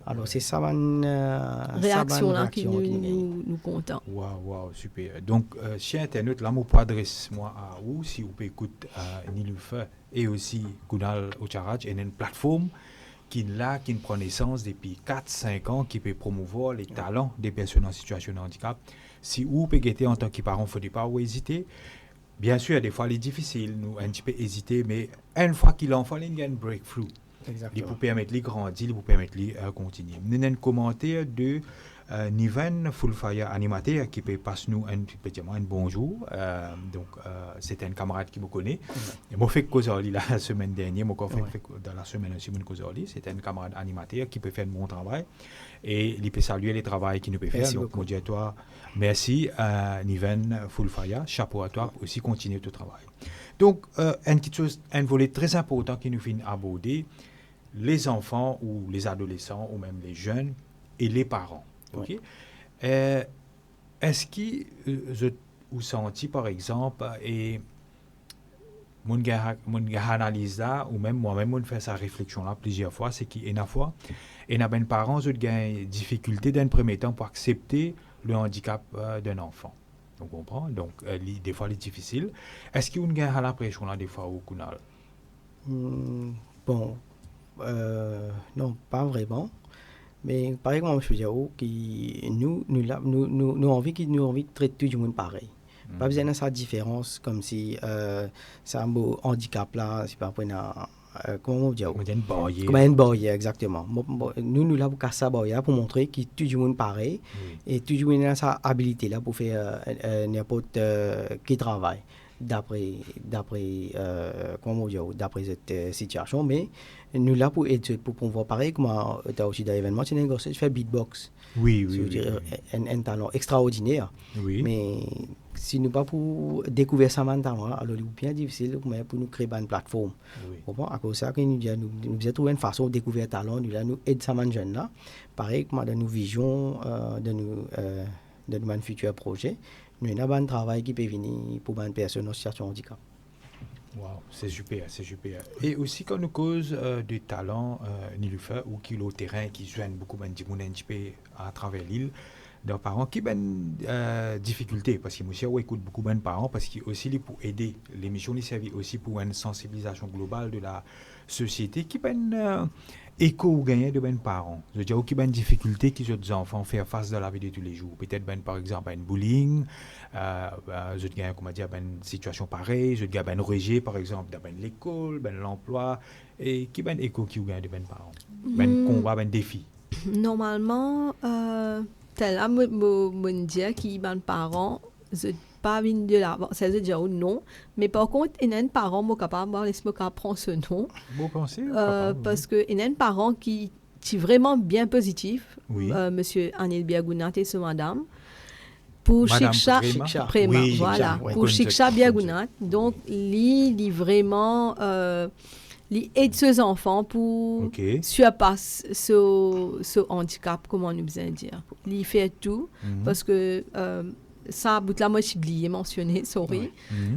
Alors c'est ça une
réaction là qui nous content.
Wow, super. Donc chez Internet là, moi pour adresser moi à vous si vous pouvez écouter Niloufer et aussi Kunal Ocharaj et une plateforme qui prend naissance depuis 4-5 ans, qui peut promouvoir les talents des personnes en situation de handicap. Si vous pouvez guetter en tant que parent, il ne faut pas hésiter. Bien sûr, des fois, il est difficile, nous, un petit peu hésiter, mais une fois qu'il l'enfant, il y a un breakthrough. Il peut permettre de grandir, il peut permettre de continuer. Nous avons un commentaire de Niven Fulfaya, animateur, qui peut passer nous un bonjour. Donc, c'est un camarade qui me connaît. Moi, fait Kozali la semaine dernière, moi, fait dans la semaine aussi, mon Kozali, c'est un camarade animateur qui peut faire un bon travail. Et il peut saluer les travaux qu'il nous peut faire.
Merci
donc,
beaucoup.
moi, dis à toi, merci, Niven Fulfaya, chapeau à toi, aussi continuer ton travail. Donc, un volet très important qui nous finit aborder, les enfants ou les adolescents ou même les jeunes et les parents. Okay? Est-ce que vous sentez, par exemple, et mon gars analyse là ou même moi-même on fait sa réflexion là plusieurs fois, c'est qu'il y a une fois et n'a ben parents ont des difficultés d'un premier temps pour accepter le handicap d'un enfant. On comprend. Donc des fois c'est difficile. Est-ce qu'il y a l'impression là des fois au Kunal?
Bon, non, pas vraiment. Mais par exemple, je veux dire, nous envie de traiter tout le monde pareil. Pas besoin de sa différence, comme si c'est un beau handicap là, c'est pas comment on dit? Comme une barrière, exactement. Nous là pour casser la barrière, pour montrer que tout le monde pareil et tout le monde a sa habilité là pour faire n'importe qui travaille d'après cette situation. Mais nous là pour aider, pour pouvoir pareil, comme tu as aussi dans l'événement, tu fais beatbox.
Oui.
Un talent extraordinaire.
Oui.
Mais si nous pas pour découvrir ça maintenant, alors il est bien difficile pour nous créer une plateforme.
Oui.
À cause de ça, nous avons trouvé une façon de découvrir le talent, nous aider ça jeunes là. Pareil, dans nos visions, de nos futurs projets, nous avons un travail qui peut venir pour une personne en situation de handicap.
Wow, c'est super. Et aussi quand nous cause de talent, Niloufer, ou qui le terrain, qui joignent beaucoup de gens à travers l'île, des parents qui ont des difficultés, parce que moi écoute beaucoup de parents, parce qu'il aussi pour aider, l'émission lui servent aussi pour une sensibilisation globale de la société, qui ont écho ou gagner de parents. Je veux dire, qui ont des difficultés qui les enfants faire face dans la vie de tous les jours. Peut-être par exemple un bullying, je gagne comment dire une situation pareille, je gagne un rejet par exemple dans l'école, l'emploi, et qui ont écho qui gagne de parents. Combat, défi.
Normalement, tel là, me dire qui ben parents, je pas venir de là, ça veut dire non, mais par contre, il y a un parent qui est capable de prendre ce nom.
Vous pensez
parce que il y a un parent qui est vraiment bien positif,
oui.
Monsieur Anil Biagounat et ce madame. Pour Shiksha Prema,
oui,
voilà,
oui,
pour Shiksha Biagounat. Donc, il vraiment il aide ses enfants pour surpasser ce handicap, comment nous besoin dire. Il fait tout parce que ça, bout là, moi, je l'ai mentionné, sorry.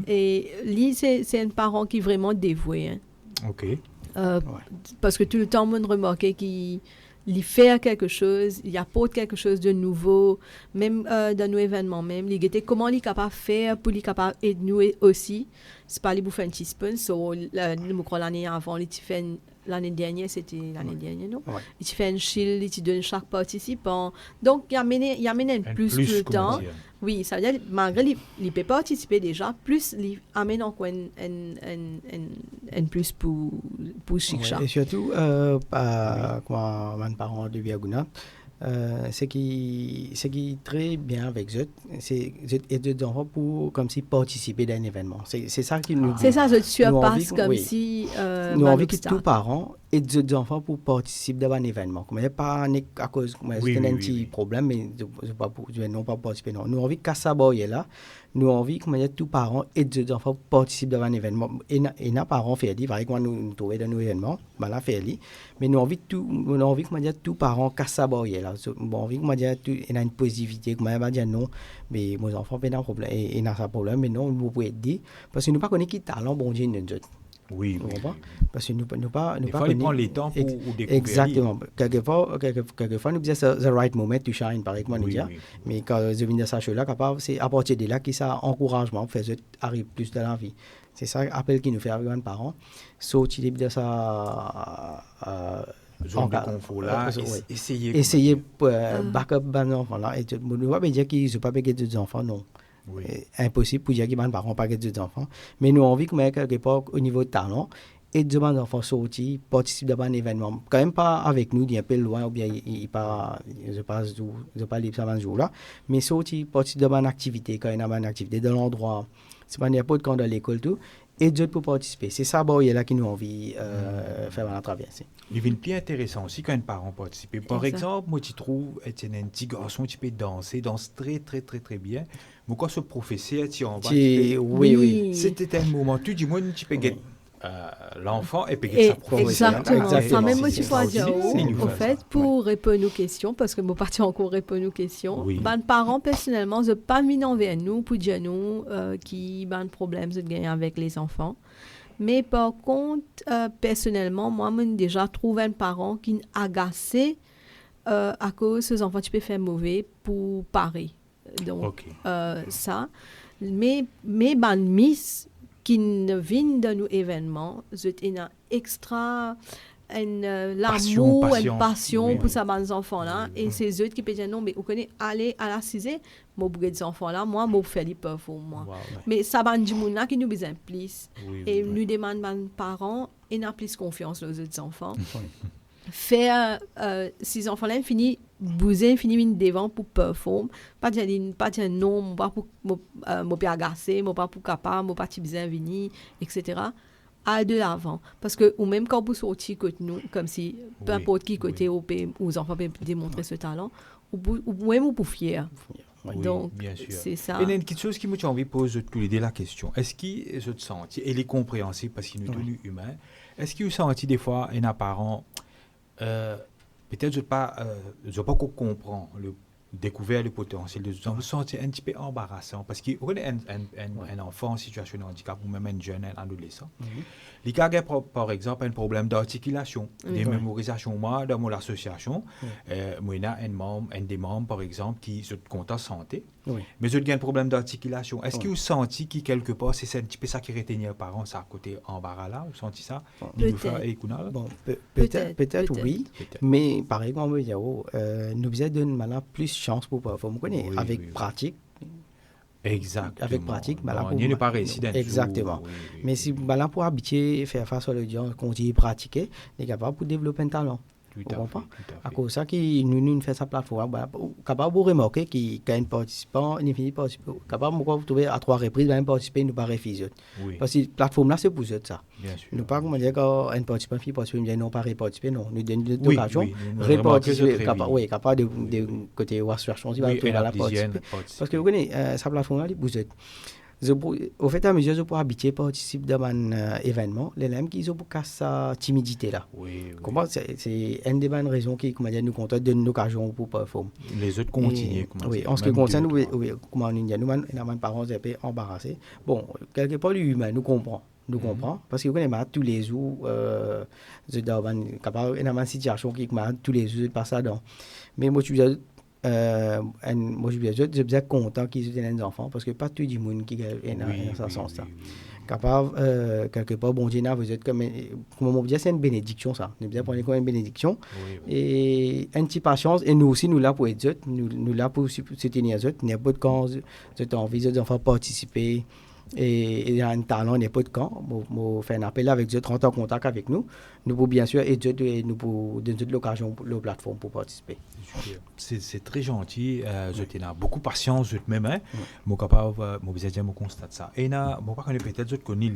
Et lui, c'est un parent qui est vraiment dévoué. Hein. Parce que tout le temps, on remarquait qu'il fait quelque chose, il apporte quelque chose de nouveau, même dans nos événements, même. Il était comment il est capable de faire pour il capable d'aider nous aussi. C'est pas les bouffons de chispon, nous crois l'année avant, il fait l'année dernière, c'était l'année dernière, non? Il fait un shield, il donne chaque participant. Donc, il y a un plus tout le temps. Oui, ça veut dire, malgré il peut participer déjà, plus il amène encore un plus pour Shiksha.
Et surtout, quand mes parents de Biagounat, ce qui est très bien avec eux, c'est aider les enfants pour comme si participer à un événement. C'est ça qui nous.
C'est ça, je surpasse comme si.
Nous avons envie que tous les parents aident les enfants pour participer à un événement. Comme il n'y a pas à cause d'un petit problème, mais non pas participer. Non, nous avons envie de casser la là. Nous avons envie que tous les parents aident les enfants pour participer à un événement. Et nos parents font dit, par exemple, nous trouvons dans nos événements, là fait mais nous avons envie que tous les parents cassent la barrière là. Nous avons envie que il y a une positivité, que va dire non, mais mes enfants ont un problème, et n'a pas problème, mais non, nous pouvons aider parce que nous ne connaissons pas qui talent bon Dieu nous.
Oui.
Parce que nous pas
il faut prendre le temps pour découvrir.
Exactement. Quelquefois nous disons c'est the right moment to shine, par exemple, mais quand je viens de ça là, c'est à partir de là que ça encouragement pour faire arriver plus dans la vie. C'est ça l'appel qui nous fait avec les parents. Sortir de ça
zone de confort là,
essayer backup les enfants là, et nous ne pouvons pas dire qu'ils ne sont pas payés des enfants, non. Impossible pour dire qu'ils ne parents pas des enfants, mais nous avons envie que quelque part au niveau de talent et de nos enfants sortis participent à un événement, quand même pas avec nous, un peu loin, ou bien ils pas libre ça 20 jours là, mais sortis participent à une activité, quand il y a une activité dans l'endroit, c'est pas n'importe quand dans l'école tout, et d'autres pour participer. C'est ça, il y a là qui nous envie faire la traversée.
Il devient plus intéressant aussi quand un parent participe. Par exemple, moi, tu trouves, Etienne, un petit garçon, tu peux danse très, très, très, très bien. Mais quand ce professeur, tu en vas,
oui.
C'était un moment, tu dis, moi, tu peux gagner. l'enfant et payer sa profession.
Exactement. Ça même, moi, tu peux dire,
au
fait, pour répondre aux questions, parce que mon parti encore répondre aux questions,
oui.
Ben, parents, personnellement, je pas mis envers nous pour dire nous qui ben problème de gagner avec les enfants. Mais par contre, personnellement, moi, j'ai déjà trouvé un parent qui est agacé à cause de ces enfants, tu peux faire mauvais pour parer. Donc, ça. Mais ben, miss qui ne viennent de nos événements, c'est une extra l'amour, une passion pour ces bons enfants-là. Et c'est eux qui peuvent dire non, mais vous connaissez, allez à la cisée, moi, pour ces enfants-là, moi, je fais les peurs pour moi. Mais ça va du monde qui nous besoin plus. Et nous demandons aux parents et n'a plus confiance aux autres enfants. Faire ces enfants-là finissent bouger, finissent devant pour performer, pas dire non, pas pour me agacer, pas pour capable, pas besoin venir, etc. À de l'avant, parce que ou même quand vous sortez côté nous, comme si peu importe qui côté aux enfants peuvent démontrer ce talent, ou même pour fier. Donc
bien sûr.
C'est ça.
Et il y a une petite chose qui m'a envie de poser tous les deux la question. Est-ce qu'il se sent, et il est compréhensible parce qu'il est tous humain, est-ce qu'il se sent des fois un apparent peut-être je ne pas comprendre découvert le potentiel des enfants, vous sentez un petit peu embarrassant parce qu'il y a un enfant en situation de handicap ou même un jeune, un adolescent. Il y a par exemple un problème d'articulation, de mémorisation. Moi, dans mon association, moi, il y a un des membres, par exemple, qui se compte en santé, mais il y a un problème d'articulation. Est-ce que vous sentez que quelque part, c'est un petit peu ça qui retient les parents, ça à côté embarras là? Vous sentez ça?
Peut-être oui, mais par exemple, nous devons donner maintenant plus de chance pour performer avec pratique.
Exactement.
Avec pratique,
il n'y a pas réussi
exactement. Mais si pour habituer, faire face à l'audience, continuer à pratiquer, on est capable de développer un talent. À cause de ça, nous faisons sa plateforme. Capable de remarquer qu'un participant, capable de trouver à 3 reprises, un participant ne pas refuser. Parce que la plateforme là, c'est pour ça. Nous ne pas comment dire qu'un participant qui participe, non pas reparticiper, non. Nous donnons l'occasion, reparticiper, capable de côté association, il va trouver la participer. Parce que vous connaissez, sa plateforme là, il pour au fait, à mesure pour habiter, participer dans un événement, les mêmes qui ont pour sa timidité là. Comment c'est une des bonnes raisons qui, comment dire, nous comptent de une occasion pour performer.
Les autres continuent.
Oui, en ce qui concerne, comment on dit, nous, les parents sont un peu embarrassés. Bon, quelque part, l'humain nous comprend. Nous comprenons, parce que vous connaissez tous les jours, dans une situation qui tous les jours passe là-dedans. Mais moi, je suis moi je suis bien content qu'ils aient des enfants parce que pas tout le monde qui est dans ce sens-là. Capable, quelque part, bon Dieu, vous êtes comme on dit, c'est une bénédiction ça. Nous devons prendre comme une bénédiction. Et une petite patience, et nous aussi, nous là pour être autres, nous là pour soutenir les autres. Il n'y a pas de camp, vous avez envie des enfants participer. Et il y a un talent, il n'y a pas de camp. Nous faire un appel avec eux, rentrer en contact avec nous. Nous pouvons bien sûr aider et nous pouvons donner l'occasion pour la plateforme pour participer.
C'est très gentil. Je t'ai beaucoup de patience, je même. Moi, capable, moi, vous me constate ça. Et moi, pas peut-être, je connais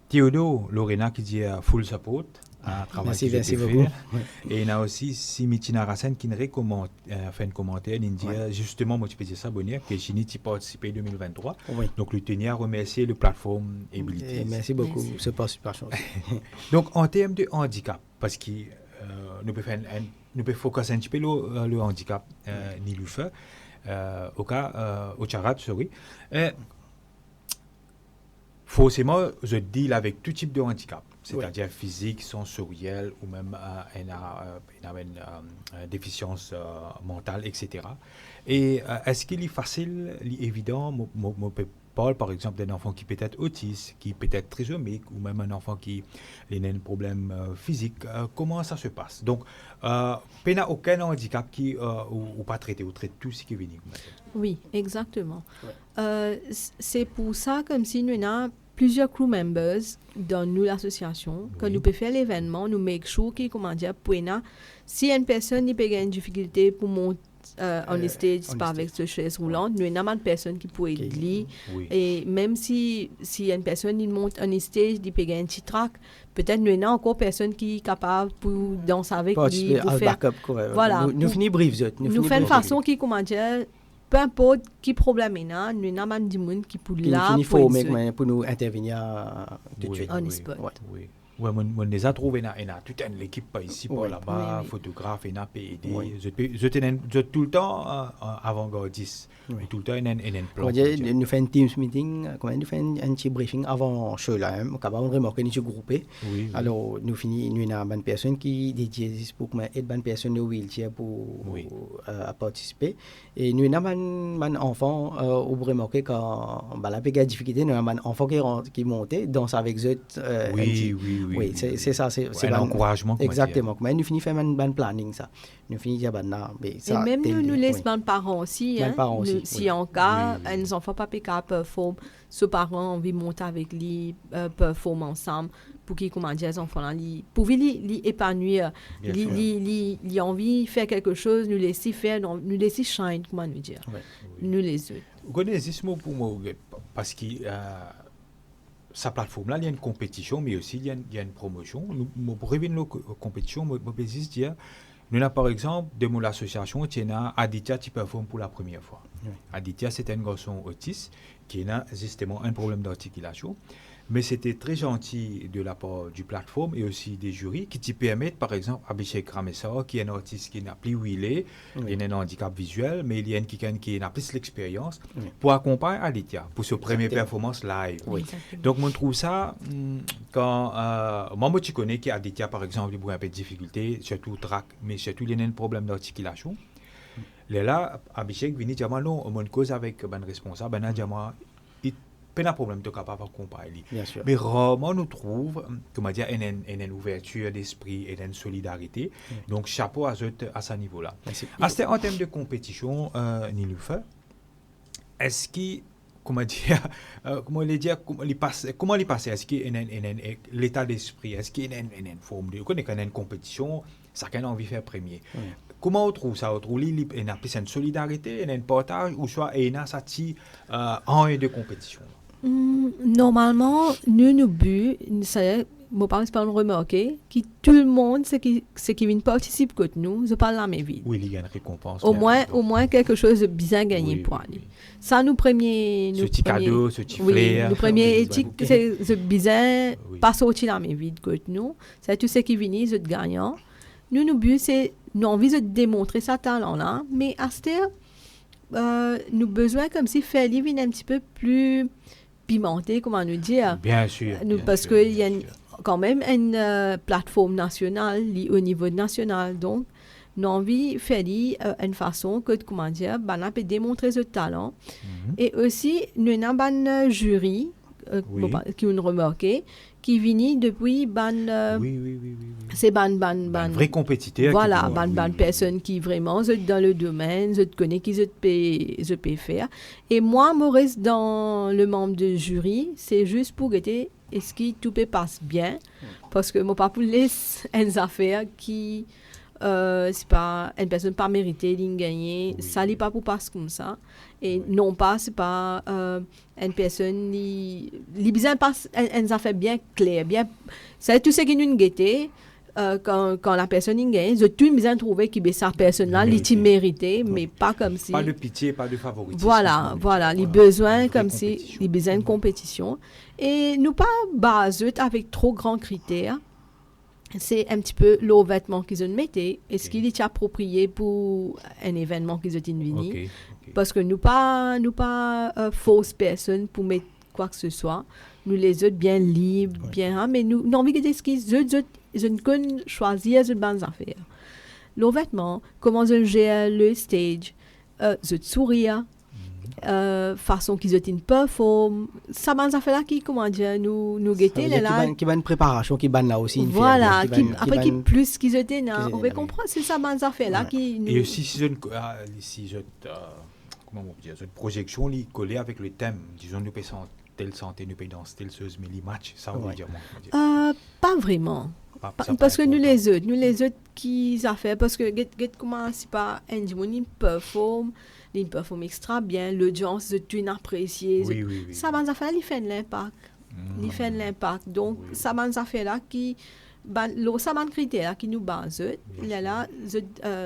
Théodore Lorena qui dit full support.
Merci beaucoup.
Et il y a aussi Simitina Rassen qui fait un commentaire. Il dit justement, moi, tu peux dire ça, Bonnier, que j'ai participé en 2023. Donc, le tenir à remercier la plateforme Abilities.
Merci beaucoup pour cette participation.
Donc, en termes de handicap, parce que nous pouvons focuser un petit peu le handicap, ni le fait, au cas, au Tcharat, sorry. Forcément, je deal avec tout type de handicap. C'est-à-dire physique, sensoriel ou même une déficience mentale, etc. Et est-ce qu'il est facile, évident, mon parle par exemple d'un enfant qui peut être autiste, qui peut être trisomique, ou même un enfant qui a un problème physique, comment ça se passe? Donc, il n'y a aucun handicap qui ou pas traité, ou traite tout ce qui vient.
Oui, exactement. C'est pour ça, comme si nous avons plusieurs crew members dans nous l'association, quand nous pouvons faire l'événement, nous make sure que, comment dire, si une personne peut avoir une difficulté pour monter on stage, pas avec ce chaise roulante, nous avons une personne qui peut aider. Et même si une personne il monte on stage, il peut gagner un petit track, peut-être nous avons encore personne qui est capable pour danser avec lui, pour faire.
Voilà. Nous finissons brief.
Nous faisons une façon qui, comment dire, peu importe qui problème il y a, nous avons des gens qui pour
Qui
là
finit
pour
faut
aider.
mais pour nous intervenir tout de
Oui,
suite.
On
oui,
the spot.
Ouais.
oui. Ouais, on les a trouvés, on a toute l'équipe pas ici, pas
Oui.
là-bas,
Oui, oui.
photographe, on a PD.
Oui.
Je tout le temps avant-gardiste.
Oui.
Tout le temps, on a un plan.
Comment dire, nous faisons un Teams meeting, comment nous faisons un petit briefing avant show là, hein, on remarque nous sommes groupés.
Oui, oui.
Alors nous finissons, nous avons une personne qui dédiée pour aider une personne de wheelchair pour
Oui.
à participer. Et nous avons un enfant, vous remarquez quand la difficulté, nous avons un enfant qui montait, danse avec eux.
Oui,
Oui, c'est ça, c'est
un encouragement.
exactement. Mais nous finissons faire un planning ça. Nous finissons faire
Et
ça.
même nous
oui.
laissons les parents aussi.
Les
Hein,
parents aussi,
si
oui.
en cas,
Oui, oui.
un enfant pas capable performe, ses parents ont envie de monter avec lui, performer ensemble, pour qu'ils, comment dire, les enfants là, pour les épanouir,
Bien sûr.
ils ont envie de faire quelque chose, nous laisser faire, nous laisser shine, comment nous dire,
Ouais.
nous les autres.
Vous connaissez ce mot pour moi, parce que sa plateforme là, il y a une compétition, mais aussi il y a une promotion. Pour revenir à la compétition, je peux dire, nous avons par exemple, de mon association, qui a Aditya qui performe pour la première fois.
Oui.
Aditya, c'est un garçon autiste qui a justement un problème d'articulation. Mais c'était très gentil de la part du plateforme et aussi des jurys qui te permettent, par exemple, Abhishek Ramesar, qui est un artiste qui n'a plus où il est,
Oui.
il a un handicap visuel, mais il y a quelqu'un qui a plus l'expérience
Oui.
pour accompagner Aditya pour sa première
Exactement.
performance live.
Oui.
Exactement.
Donc, moi, je trouve ça, quand moi, tu connais qu'Aditya, par exemple, il a un peu de difficulté, surtout trac, mais surtout, il a un problème d'articulation. Là, Abhishek vient dire, non, on a une cause avec un responsable, on a dit, il n'y a pas de problème de capable d'accompagner.
Bien sûr.
Mais rarement, nous trouvons, comment dire, une ouverture d'esprit et une solidarité. Donc, chapeau à ce niveau-là.
Merci.
En termes de compétition, Niloufer, est-ce que, comment dire, comment il passe, est-ce qu'il y a l'état d'esprit, est-ce qu'il y a une forme de, quand il y a une compétition, chacun a envie de faire premier.
Oui.
Comment on trouve ça? On trouve qu'il y a plus une solidarité, il y a un partage, ou soit il y a un et deux compétitions?
Normalement, nous but, c'est, mon parents pas remarquer que tout le monde, ce qui vient participer avec nous, je parle là mes vides.
Oui, il y a une récompense.
Au moins quelque chose de bien gagné pour aller. Ça, nous premier,
ce petit cadeau, ce petit
oui,
flair.
nous premier
Oui,
éthique,
oui.
c'est bizarre,
Oui.
pas sortir dans mes vides que nous. C'est tout ce qui vient, c'est gagnant. Nous but, c'est, nous envie de démontrer ça talent-là, mais à ce temps, nous besoin comme si faire livre un petit peu plus pimenté, comment nous dire.
Bien sûr.
Nous,
bien
parce
sûr,
qu'il y
bien
a
sûr.
quand même une plateforme nationale au niveau national. Donc, nous avons envie de faire une façon que, comment dire, on peut démontrer ce talent.
Mhm.
Et aussi, nous avons un jury
Oui.
qui ont remarqué, qui vient depuis
Oui.
c'est
Un vrai compétiteur.
voilà,
qui peut- oui.
personne qui vraiment sont dans le domaine, je connais qui je peux faire. Et moi, je reste dans le membre du jury, c'est juste pour guetter est-ce que tout peut passe bien, parce que moi pas pour laisser une affaire qui c'est pas une personne pas méritée de gagner,
Oui.
ça n'est pas pour passer comme ça. Et non pas c'est pas une personne qui besoin passe une affaire bien claire, bien c'est tout ce qui nous guetter. Quand la personne y gagne, je tout besoin de trouver qui sa personne là,
Mérité.
qui mérité,
Oui.
mais pas comme si.
Pas de pitié, pas de favoritisme.
Voilà, les besoins
Une vraie
comme si,
compétition.
les besoins de compétition. Et nous pas basés avec trop grands critères. C'est un petit peu le vêtement qu'ils ont mis. Est-ce
Ok.
qu'il est approprié pour un événement qu'ils ont venu?
Ok.
Parce que nous pas fausses personnes pour mettre quoi que ce soit. Nous les autres bien libres,
Ouais.
bien, hein, mais nous envie de dire qu'ils ne connaissent choisir les bonnes affaires. Le vêtement, comment ils gèrent le stage, ils sourire, façon qu'ils ont une perform, ça bonnes affaires là qui, comment dire, nous guetter là.
Qui va une préparation, qui va là aussi. une
Voilà,
fière, qui
après qui plus qu'ils étaient là,
qu'ils
on
étaient
va
là,
comprendre, c'est ça bonnes affaires là
Ouais.
qui nous.
Et aussi, si je comment on dire, cette projection est collée avec le thème, disons, nous payons telle santé, nous payons dans telle chose, mais les matchs, ça on va
Ouais.
dire. moi, on va dire.
Pas vraiment.
Ça
Parce que
pas
nous
important.
les autres qui ça fait parce que comment c'est pas un ils performe extra bien, l'audience de tout apprécié.
Oui.
Ça va faire il fait de l'impact. Il fait de l'impact. Donc
Oui.
ça va faire là qui ça ban critères qui nous base là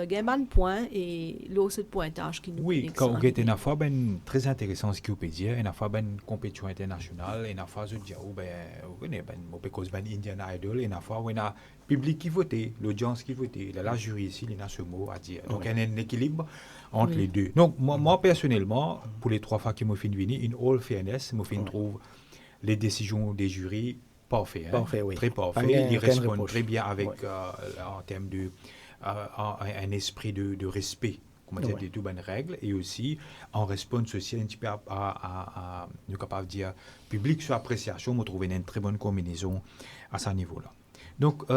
gain ban point et l'autre pointage qui nous
oui quand on est une fois ben très intéressant ce que vous pouvez dire une fois ben compétition internationale une fois je dis ben on peut cause ben Indian Idol une fois on a public qui vote l'audience qui vote la jury ici il y a ce mot à dire donc il y a un équilibre entre les deux donc moi personnellement pour les 3 fois qui m'ont fait venir in all fairness m'ont fait trouve les décisions des jurys parfait,
oui.
Très parfait. Ils répondent très bien avec en termes de un esprit de respect, comment dire, de toutes bonnes règles, et aussi en réponse aussi un petit peu à nous capable de dire public sur appréciation, me trouver une très bonne combinaison à ce niveau-là. Donc,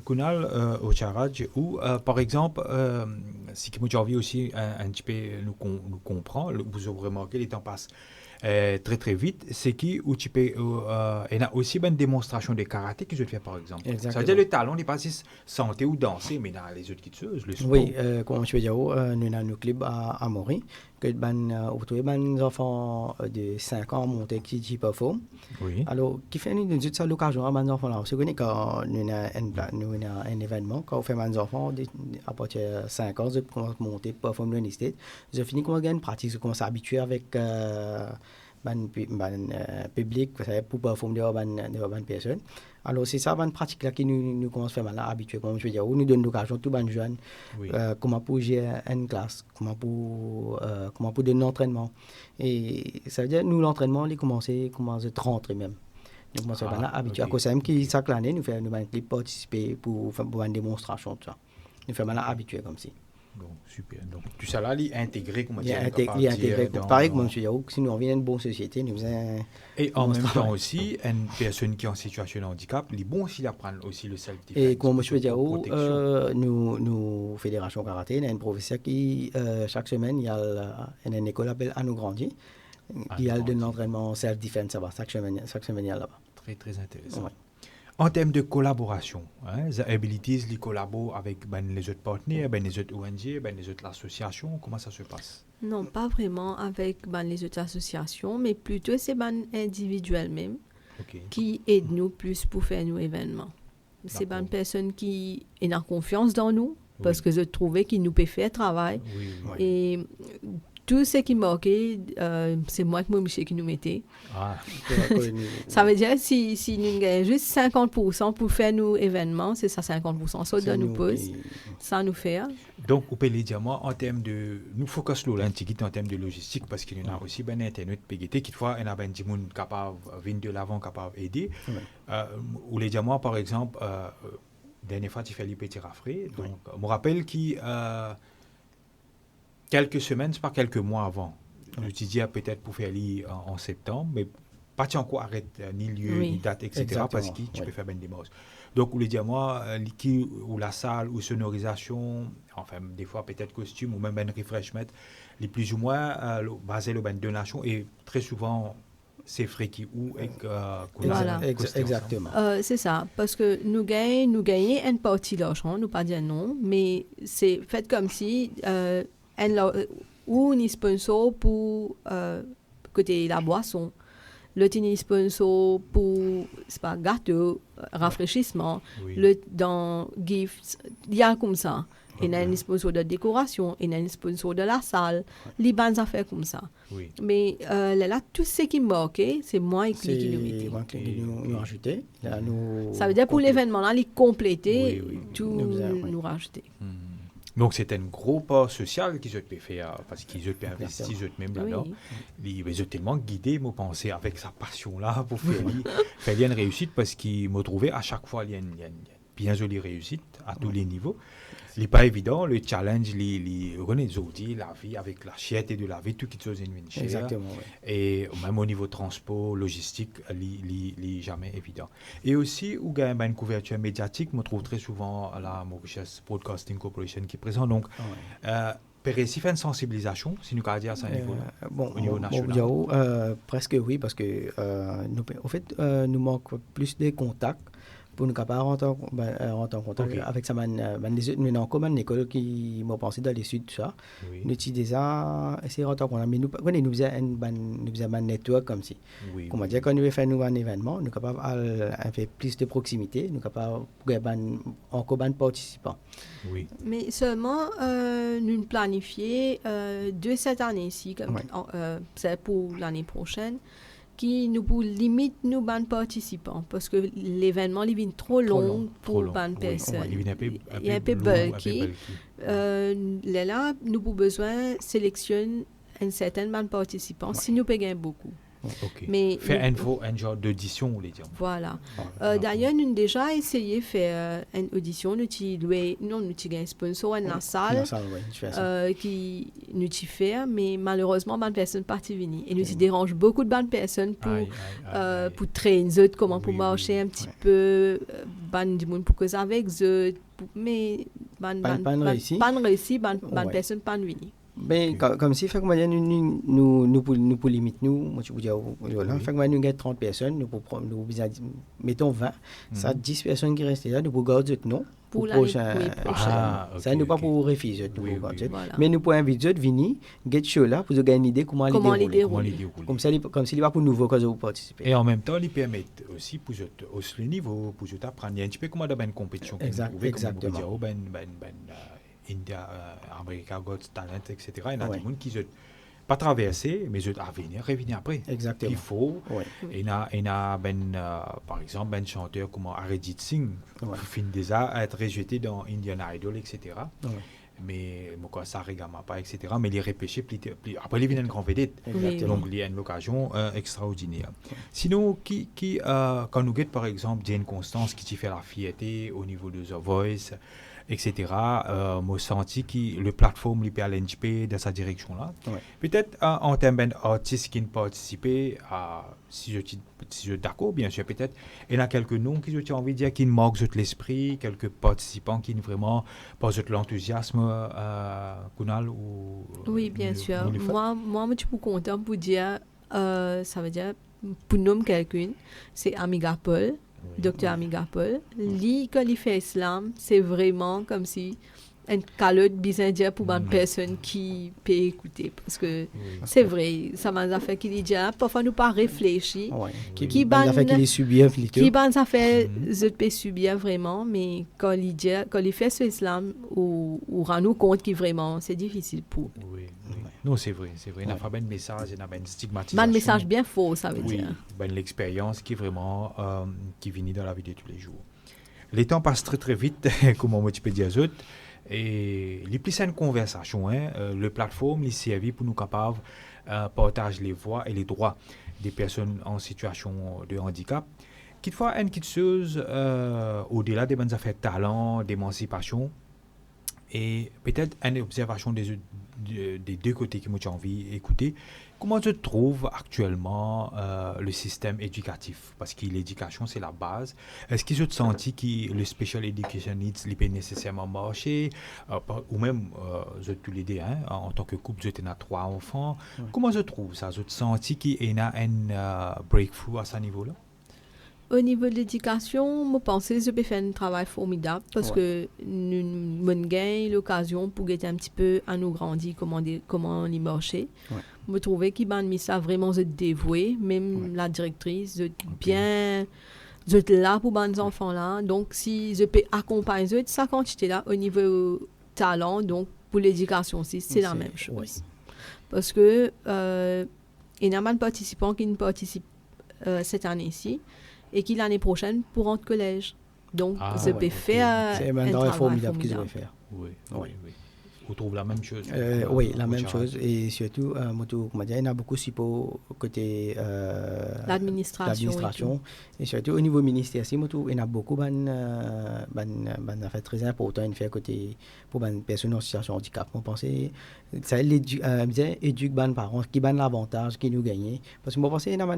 Kunal Ocharaj, ou par exemple, si j'ai envie aussi un petit peu nous comprend, vous avez remarqué, les temps passent très très vite, c'est qui où tu peux il y a aussi une démonstration de karaté que je fais par exemple.
Exactement.
Ça veut dire le talent n'est pas si santé ou danser mais dans les autres qui se le sport.
Oui, comme je veux dire, nous avons un club à Maury que les enfants de 5 ans montent qui performent.
Oui.
Alors qui fait une ça l'occasion à les enfants là, c'est que quand nous avons un événement quand on fait les enfants à partir de 5 ans, ils commencent à monter performer dans les stades. Ils finissent comme une pratique, ils commencent à s'habituer avec public pour performer devant une personne. Alors c'est ça une pratique là qui nous commence à faire mal habituer comme je veux dire, où nous donne l'occasion tout les jeunes comment pour gérer une classe, comment pour donner l'entraînement. Et ça veut dire nous l'entraînement il commence à rentrer même. Nous commençons à habituer à cause même qui chaque année nous fait nous participer pour une démonstration tout ça. Nous fait mal habituer comme si.
Donc, super. Donc, tout ça là, il est intégré, comment dire,
intégré. Pareil comme je dis, si nous revenons à une bonne société, nous faisons...
Et en même temps aussi, une personne qui est en situation de handicap, il est bon aussi d'apprendre aussi le self-defense.
Et comme je veux dire, nous, Fédération Karaté, il y a un professeur qui, chaque semaine, il y a une école appelée Anou Grandi, qui a de l'entraînement self-defense là-bas, chaque semaine, il y a là-bas.
Très, très intéressant. Ouais. En termes de collaboration, The Abilities, ils collaborent avec les autres partenaires, les autres ONG, les autres associations. Comment ça se passe?
Non, pas vraiment avec les autres associations, mais plutôt c'est individuels même qui aident nous plus pour faire nos événements. C'est une personne qui a confiance dans nous parce que je trouvais qu'il nous peut faire travail. Et tout ce qui manquait, c'est moi qui nous mettais. Ça veut dire si nous gagnons juste 50% pour faire nos événements, c'est ça 50%. Ça donne nous pose, ça nous fait.
Donc, vous pouvez dire, moi, en termes de... Nous focus là, en termes de logistique, parce qu'il y a aussi ben Internet PGT, qui fois, il y a des gens capables de venir de l'avant, capables d'aider. Ou les dire, moi, par exemple, dernière fois, tu fais les petits rafrés. Donc, je me rappelle qu'il... quelques semaines, c'est pas quelques mois avant. Je te dis peut-être pour faire l'île en septembre, mais pas encore arrêter ni lieu, ni date, etc. Exactement. Parce que tu peux faire ben des morts. Donc, vous voulez dire, moi, ou la salle, ou sonorisation, enfin, des fois peut-être costume, ou même un refreshment, les plus ou moins basés sur une donation, et très souvent, c'est frais qui ou et
voilà.
Exactement.
C'est ça, parce que nous gagnons une partie d'argent, nous pas dire non, mais c'est fait comme si ou ni sponsor pour côté la boisson, le tini sponsor pour c'est pas gâteau, rafraîchissement, le dans gifts, il y a comme ça. Il y a un sponsor de décoration, il y a un sponsor de la salle, les bonnes affaires comme ça. Mais là, tout ce qui manque, c'est moi qui
nous rajouter.
Ça veut dire pour l'événement là, les compléter, tout nous rajouter.
Donc, c'est un gros pas social qu'ils ont fait, parce qu'ils ont investi même là-dedans. Ils ont tellement guidé, moi, penser avec sa passion-là pour faire une réussite, parce qu'ils m'ont trouvé à chaque fois, il y a une bien jolie réussite à tous les niveaux. Ce n'est pas évident, le challenge, la vie avec la chiette et de la vie, tout qui se fait.
Exactement.
Et même au niveau transport, logistique, n'est jamais évident. Et aussi, où il y a une couverture médiatique, je trouve très souvent à la Mauritius Broadcasting Corporation qui est présent. Donc, Pérez, fait une sensibilisation, si nous pouvons dire ça au niveau national.
Presque oui, parce que nous manquons plus de contacts pour nous capables rentrer en contact avec ça les autres maintenant comme une école qui m'a pensé dans les sud tout ça nous utilisons ça essayer rentrer en contact mais nous faisons un network comme si comment dire quand nous faire nous un événement nous capables faire plus de proximité nous capables encore ban participants
mais seulement nous planifier de cette année-ci comme c'est pour l'année prochaine qui nous limite nous ban participants parce que l'événement il vient trop long pour ban personnes. Il est un peu bulky. Là nous avons besoin sélectionner une certaine ban participants si nous payons beaucoup.
Mais faire un genre d'audition, on les dit.
Voilà. D'ailleurs, nous avons déjà essayé de faire une audition. Nous avons un sponsor dans la salle qui nous fait, mais malheureusement, bonne personne pas venue. Et nous dérange beaucoup de bonnes personnes pour traîner comment pour marcher un petit peu, bonne du monde pour causer avec eux, mais bonne personne pas venue.
Ben comme si fait que nous pour limite nous je vous dis là fait que nous gagne 30 personnes nous mettons 20 ça 10 personnes qui restent là nous pour garder non pour prochain ça nous pas pour refuser mais nous pour inviter venir get show là pour gagner une idée comment les dérouler comme ça comme s'il va pour nouveau cause vous participer
et en même temps il permet aussi pour hausser le niveau pour apprendre un petit peu comment dans une compétition
exactement
India, America Got Talent, etc. Il y a des gens qui ne pas traverser, mais revenir après.
Exactement.
Il faut. Il y a par exemple un chanteur comme Arijit Singh, qui finit déjà à être rejeté dans Indian Idol, etc. Mais ça ne regarde pas, etc. Mais il est repêché après il vient une grande vedette. Donc il y a une occasion extraordinaire. Sinon, quand nous guettons par exemple Jane Constance qui fait la fierté au niveau de The Voice, etc. Moi senti que le plateforme lui à l'NJP dans sa direction là. Peut-être en termes d'artistes qui ont participé, si je suis d'accord, bien sûr, peut-être il y a quelques noms qui j'ai envie de dire qui marquent l'esprit, quelques participants qui vraiment posent l'enthousiasme, Kunal ou.
Oui, bien sûr. Moi, je suis content pour dire, ça veut dire pour nommer quelqu'un, c'est Amiga Paul. Dr. Amiga Paul, lui, quand il fait islam, c'est vraiment comme si un calotte bizarre pour une personne qui peut écouter. Parce que c'est vrai, ça m'a fait qu'il dit, parfois nous pas réfléchir.
Qui fait subir plutôt.
Qui ça fait, je peux subir vraiment, mais quand il fait ce islam, ou rend-nous compte que vraiment, c'est difficile pour.
Non, c'est vrai. Il n'a pas un message, il n'a pas une stigmatisation.
Un message bien faux, ça veut dire.
L'expérience qui est vraiment qui vient dans la vie de tous les jours. Les temps passent très très vite, comme on peut dire autres. Et les plus une conversation, le plateforme, les servi pour nous capables partager les voix et les droits des personnes en situation de handicap. Quelquefois, une petite chose, au-delà des bonnes affaires de talent, d'émancipation, et peut-être une observation des deux côtés que moi j'ai envie d'écouter. Comment tu trouves actuellement le système éducatif? Parce que l'éducation, c'est la base. Est-ce que tu te sens que le special education needs n'est pas nécessairement marché? Ou même, tous les deux, en tant que couple, tu as 3 enfants. Comment tu trouves ça? Tu te sens qu'il y a un breakthrough à ce niveau-là?
Au niveau de l'éducation, je pense que je peux faire un travail formidable parce que nous avons gagné l'occasion pour gagner un petit peu à nous grandir, comment les marcher. Je trouvais qu'il m'a mis ça vraiment dévoué, même la directrice, bien, je suis là pour les enfants-là. Donc, si je peux accompagner ça quantité là au niveau talent, donc pour l'éducation aussi, c'est la même chose. Parce que il y a mal de participants qui ne participent cette année-ci. Et qui l'année prochaine pour rentrer au collège. Donc, je peux faire
c'est un travail formidable qu'ils vont faire.
Oui. On trouve la même chose.
Oui, la même chose. Et surtout, il y en a beaucoup support côté l'administration. Et surtout au niveau ministère, il y en a beaucoup d'affaires très importantes à faire côté pour les personnes en situation de handicap. On pensait ça éduque les parents qui ont l'avantage qui nous gagnent. Parce que moi, je pense qu'il y a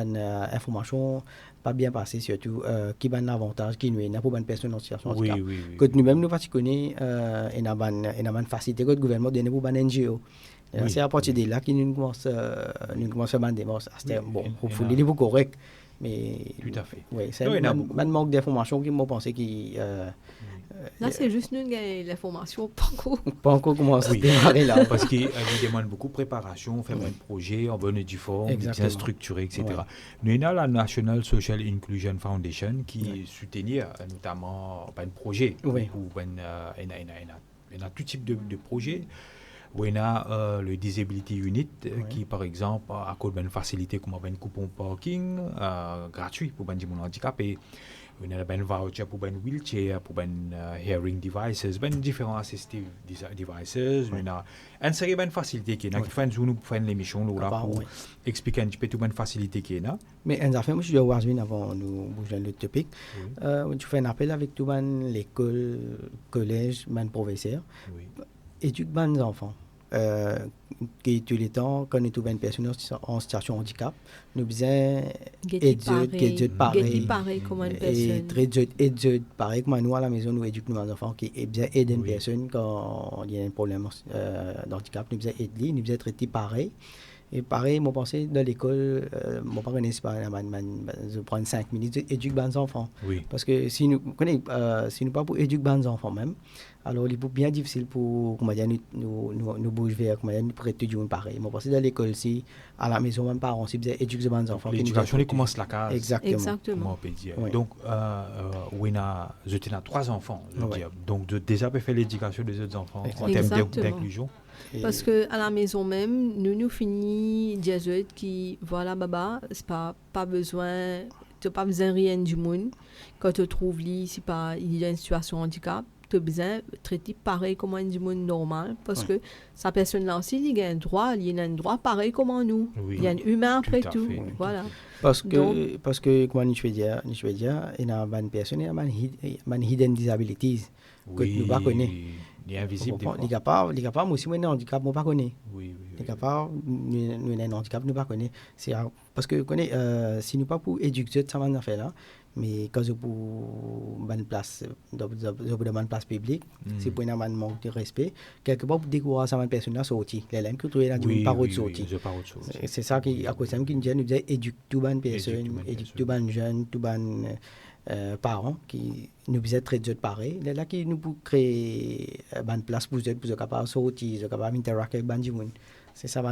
une information pas bien passée, surtout qui ont l'avantage qui nous gagnent pour les personnes en situation de handicap. Quand nous-mêmes, nous connaissons, il y a une facilité que le gouvernement donne pour les NGO. C'est à partir de là que nous commençons à faire des démarches. Bon, il faut les correct. Mais
Tout à fait.
oui, c'est
Non, il y en a
un
beaucoup.
manque d'informations qui m'ont pensé qui
Là, c'est juste nous qui avons l'information, pas beaucoup.
pas encore commencé à
Oui.
démarrer là.
Parce qu'il demande beaucoup de préparation, faire un projet en bonne et due forme, bien
Exactement.
structuré, etc.
Ouais.
Nous avons la National Social Inclusion Foundation qui
Ouais.
soutient notamment un projet.
Oui.
Il y a tout type de projets. On a le Disability Unit qui, par exemple, accorde une facilité comme un coupon parking gratuit pour les gens handicapés. On a un voucher pour un wheelchair, pour un hearing devices, différents assistive devices. On a une série de facilités qui est là, qui font l'émission pour
Oui.
expliquer un petit peu toutes les facilités qui est là.
Mais en fait, moi, je dois voir avant nous bouger le topic.
Oui.
Tu fais un appel avec tout l'école, collège, les professeurs,
Oui.
éduque les enfants. Qui tous les temps, quand nous trouvons une personne en situation de handicap, nous besoin
Get
pareil.
pareil comme une
Et
personne.
très pareil comme nous à la maison, nous éduquons nos enfants qui est bien aider une
Oui.
personne quand il y a un problème d'handicap, nous besoin aider, nous besoin traiter pareil. Et pareil, moi, pensais dans l'école, mon parent n'est pas, je prends 5 minutes, éduquer les enfants.
Oui.
Parce que si nous si nous pas pour éduquer les enfants même, alors il est bien difficile pour comment dire nous bouger vers comment dire nous pour étudier pareil. Moi, parce que dans l'école si à la maison même parents si bien éduquer les enfants.
L'éducation elle commence la case.
Exactement.
Comment
Exactement.
on peut dire.
Oui.
Donc, je tiens 3 enfants. Je veux
Oui.
dire. Donc, déjà, peut faire l'éducation des autres enfants en termes
Exactement.
d'inclusion.
Parce que à la maison même, nous finissons des qui, voilà, baba, c'est pas besoin, tu n'as pas besoin de rien du monde. Quand tu trouves lui, si pas, il y a une situation de handicap, tu as besoin de traiter pareil comme un du monde normal. Parce que sa personne-là aussi, il a un droit, pareil comme nous.
Oui.
Il y a un humain après
Tout à
tout.
fait, oui.
Voilà.
Parce
Donc-
que comment je vais dire, il y a une personne qui a une hidden disabilities que
Oui.
nous pas connaître.
Il est invisible des fois.
Les capables, moi aussi, moi, un handicap, moi, pas connaître.
Oui,
Les capables, nous, un handicap, nous, pas connaître. C'est parce que, si nous pas pour éduquer ça, on a fait là, mais quand je pour une place, dans une place publique, c'est pour un manque de respect. Quelque part, pour découvrir ça, une personne là, sorti. Les lames que tu as dit, pas autre sorti.
je parle autre chose.
C'est ça qui, à cause de ça, qui nous dit, nous disait, éduque tout ban personne,
Éduque tout ban
éduque
personne.
tout ban jeune, tout ban parents qui nous disaient très dur pareil. Là, qui nous pour créer une place pour eux capables de sortir, capables d'interagir avec les gens. C'est ça,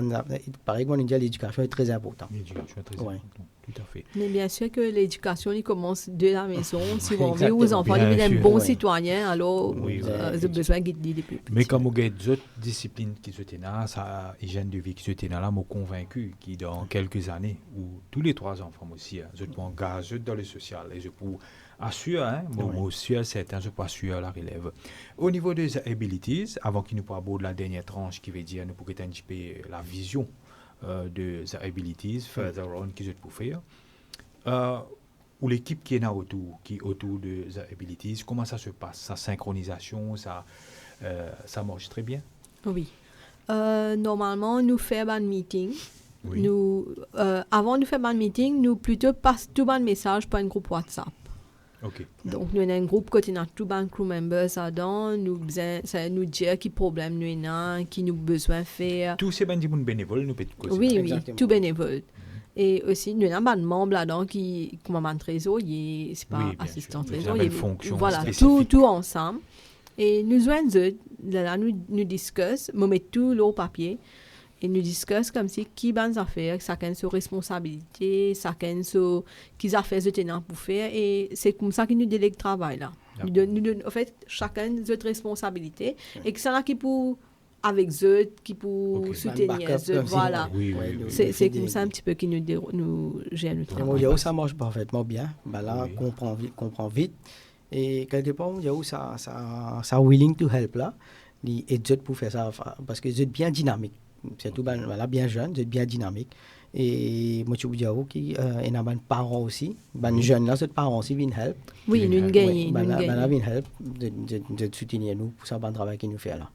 pareil, comme on dit, l'éducation est très importante.
L'éducation est très
Ouais.
importante. Tout à fait.
Mais bien sûr que l'éducation, il commence de la maison. Si on veut
Exactement.
aux enfants,
Bien
ils deviennent
sûr.
bons
Ouais.
citoyens, alors
Oui,
ils ont besoin de guider depuis petits.
Mais comme il y a d'autres disciplines qui se tiennent là, ça, hygiène de vie qui se tiennent là, je suis convaincu que dans quelques années, où tous les 3 enfants aussi, je peux engager dans le social et je peux assurer, moi aussi, certains, je peux assurer la relève. Au niveau des abilities, avant qu'il nous puisse aborder la dernière tranche qui veut dire nous pourrions un petit peu la vision des abilities, further on, qui je peux faire. Ou l'équipe qui est là autour des abilities, comment ça se passe, sa synchronisation, ça marche très bien.
Oui. Normalement, nous faisons un meeting.
Oui.
Avant de faire un meeting, nous plutôt passons tout un message par un groupe WhatsApp.
Ok.
Donc, nous avons un groupe côté de tout un crew members là-dedans. Ça nous dit quel problème nous avons, qui nous besoin de faire.
Tous ces bénévoles, nous peut-être
Oui,
Exactement.
tout bénévole. Et aussi, nous avons un membre là-dedans qui, comme un trésorier, c'est pas
Oui, bien
assistant
sûr. Ils
trésorier.
avaient une fonction
Voilà,
spécifique.
tout ensemble. Et nous joignons, là, nous discussons, nous mettons tout là au papier. Et nous discussons comme si qui bonnes affaires, chacun ses responsabilités, chacun ses qui affaires de tenant pour faire. Et c'est comme ça que nous délègue le travail là. Nous donnons, en fait, chacun ses responsabilités. Et que c'est là qui pour avec eux, qui pour soutenir
backup,
eux,
comme si-
voilà.
Oui,
Ouais,
oui,
nous-
oui.
C'est comme ça un petit peu qui nous gère le
Et moi,
travail.
il y a où ça marche parfaitement bien. Ben là,
Oui.
comprend vite. Et quelque part, il y a où ça willing to help là. Et eux pour faire ça, parce que vous êtes bien dynamique. C'est tout, voilà, bien jeune, vous êtes bien dynamique. Et moi, je vous dis qu'il y a des parents aussi. Les jeunes là, ces parents aussi viennent help.
Oui, nous
Oui,
gagnons.
Ben
Nous
là,
gagnons.
viennent help de soutenir nous pour ça, bon travail qu'ils nous fait là.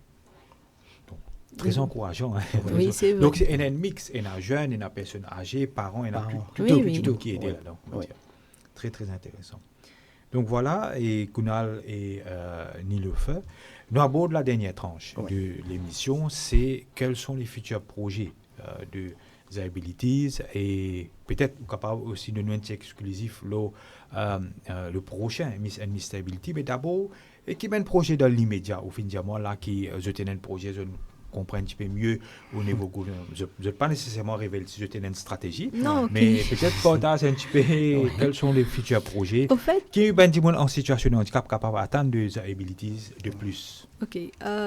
Très encourageant. Hein.
Oui, c'est vrai.
Donc, il y a un mix, il y a un jeune, il y a une personne âgée, parents, il y a
Parents.
tout,
Oui,
tout,
oui.
tout qui est
Oui.
là-dedans. on va
Oui.
dire. Très, très intéressant. Donc voilà, et Kunal et Nilofeu, nous abordons la dernière tranche
Oui.
de l'émission, c'est quels sont les futurs projets de Abilities et peut-être capable aussi de nous être exclusif le prochain Miss and Mr. Ability, mais d'abord et qui mène projet dans l'immédiat au fin de mois là qui je tenais un projet je comprends un petit peu mieux au niveau gouvernement. Je ne vais pas nécessairement révéler si je tenais une stratégie,
non,
mais peut-être partager un petit peu quels sont les futurs projets
au fait,
qui est en situation de handicap capable d'atteindre des abilities de plus.
ok.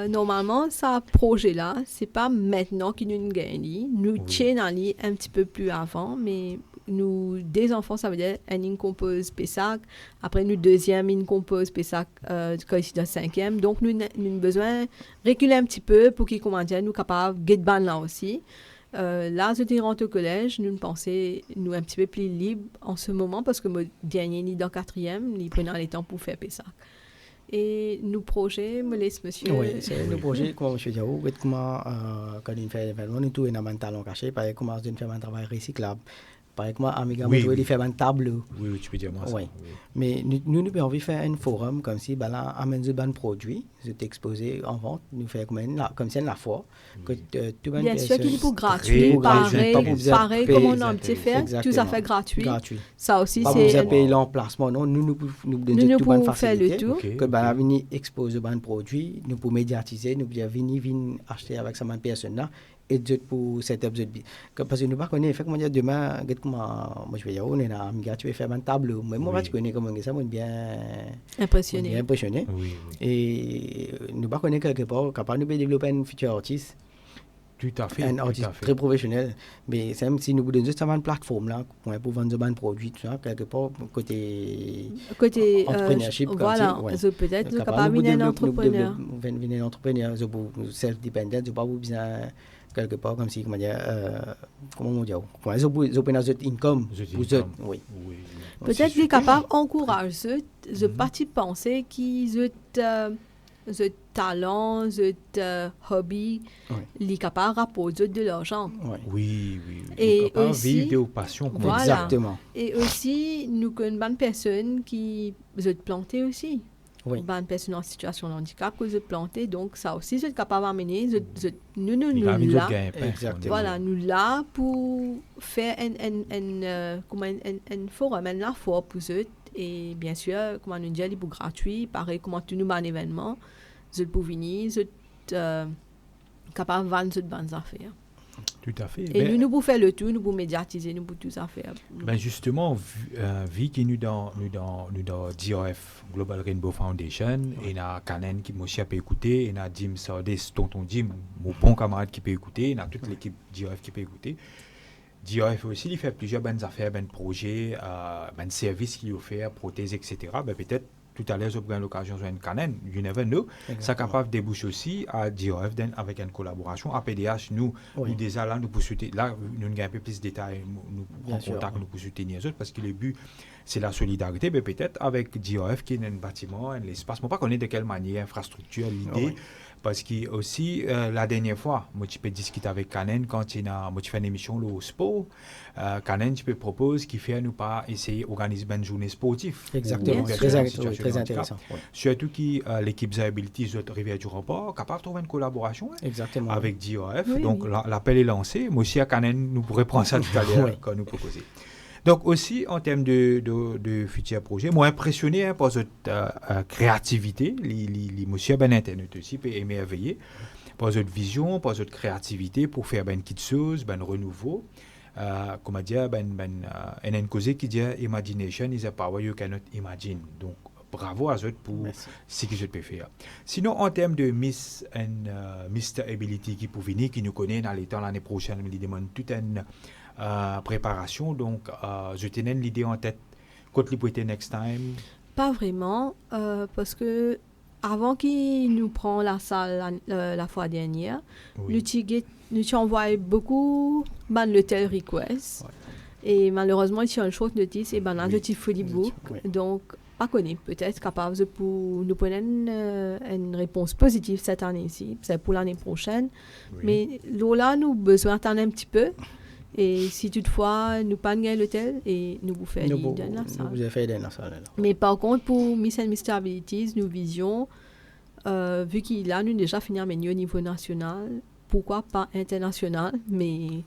Normalement, ça projet-là, c'est pas maintenant qu'il nous gagne. Nous tiens un petit peu plus avant, mais nous, des enfants, ça veut dire un compose PESAC. Après, nous, deuxième, une compose PESAC quand ici dans cinquième. Donc, nous avons besoin de reculer un petit peu pour qu'ils, comment dire, nous capables de get ban là aussi. Là, je suis rentré au collège, nous pensons nous un petit peu plus libres en ce moment parce que mon dernier ni dans quatrième, il prenait le temps pour faire PESAC. Et nos projets, me laisse monsieur.
Oui, c'est nos projets, comme je dis, comment, quand on fait l'événement, nous tous, on a un talent caché, par exemple, comment on fait un travail recyclable. Par exemple, Amiga, il fait un tableau.
Oui, tu peux dire moi ça.
Oui. Mais nous avons envie de faire un forum comme si, ben là, amène un produit, c'est exposé en vente, nous faire comme c'est la fois.
Bien sûr qu'il est pour gratuit, pareil comme on a un petit fait, tout ça fait gratuit. Ça aussi, c'est.
Pas vous payer l'emplacement, non, nous donnons tout bonne facilité.
Faire le tout.
Que ben là, venir exposer un produit, nous pour médiatiser, nous pour venir acheter avec sa même personne là. Et pour cette objet parce que nous pas connaît effectivement demain comment moi je vais dire on est là amiga tu vas faire un tableau mais moi tu connais comment ça moi bien
impressionné
oui.
Et nous pas connaît quelque part capable de développer un futur artiste
tout à fait
un artiste très professionnel mais c'est même si nous voulons juste avoir une plateforme là pour vendre un produit tout ça quelque part côté entrepreneurship
voilà peut-être capable de devenir
un entrepreneur self dependent je pas besoin quelque part comme si comment on dit ils ont une income oui
peut-être qu'il est capable d'encourager je parti penser qu'ils ont ce talent ce hobby il est capable de rapporter de l'argent
oui
et aussi
vivre de passion
voilà.
Exactement
et aussi nous connaissons une bonne personne qui veut planter aussi.
Oui.
Une personne en situation de handicap que je planter donc ça aussi c'est capable d'amener nous là voilà nous là pour faire un forum la fois pour eux et bien sûr comment nous dire pour gratuit pareil comment tu nous un événement je peux venir capable de vendre de bonnes affaires.
Tout à fait.
Et nous pouvons faire le tout, nous pouvons médiatiser, nous pouvons tout ça faire.
Ben justement, vu que nous dans DRF, Global Rainbow Foundation, et il y a Canen qui m'a aussi écouté, il y a Jim Sardes, tonton Jim, mon bon camarade qui peut écouter, il y a toute l'équipe DRF qui peut écouter. DRF aussi, il fait plusieurs bonnes affaires, bonnes projets, bonnes services qu'il offre, prothèses, etc. Ben peut-être tout à l'heure, je prends l'occasion de une Canen, you never know. Ça capable de déboucher aussi à DRF avec une collaboration. À PDH, nous déjà là, nous pouvons soutenir. Là, nous avons un peu plus de détails, nous en contact, nous pouvons soutenir les autres parce que le but, c'est la solidarité. Mais peut-être avec DRF qui est un bâtiment, un espace. Je ne sais pas connaître de quelle manière, infrastructure, l'idée. Parce que aussi, la dernière fois, moi, tu peux discuter avec Canen quand moi, tu fais une émission au sport. Canen, tu peux proposer qu'il fait nous pas essayer d'organiser une journée sportive.
Exactement, très intéressant.
Surtout que l'équipe Abilities de Rivière du Rempart capable de trouver une collaboration avec DRF. Donc, l'appel est lancé. Moi aussi, à Canen, nous pourrons prendre ça tout à l'heure quand nous proposer. Donc aussi, en termes de futurs projets, moi impressionné par cette créativité, les monsieur ben Internet aussi peut émerveiller, par cette vision, par cette créativité pour faire ben quelque chose, ben renouveau. Comment dire, une cause qui dit imagination is a power you cannot imagine. Donc bravo à eux pour ce que je peux faire. Sinon, en termes de Miss and Mr. Ability qui pour venir, qui nous connaît dans les temps l'année prochaine, il demande toute une préparation, donc je tenais l'idée en tête quand il peut être next time.
Pas vraiment, parce que avant qu'il nous prend la salle la fois dernière, nous envoyé beaucoup de tel request et malheureusement il y a une short notice et là je fully book donc pas connu peut-être capable pour nous prendre une réponse positive cette année-ci, c'est pour l'année prochaine, mais là nous besoin d'attendre un petit peu. Et si toutefois nous pas gagner l'hôtel et nous vous faire la salle. Mais par contre pour Miss and Mr. Abilities, nous vision vu qu'il a nous déjà fini à mener au niveau national pourquoi pas international, mais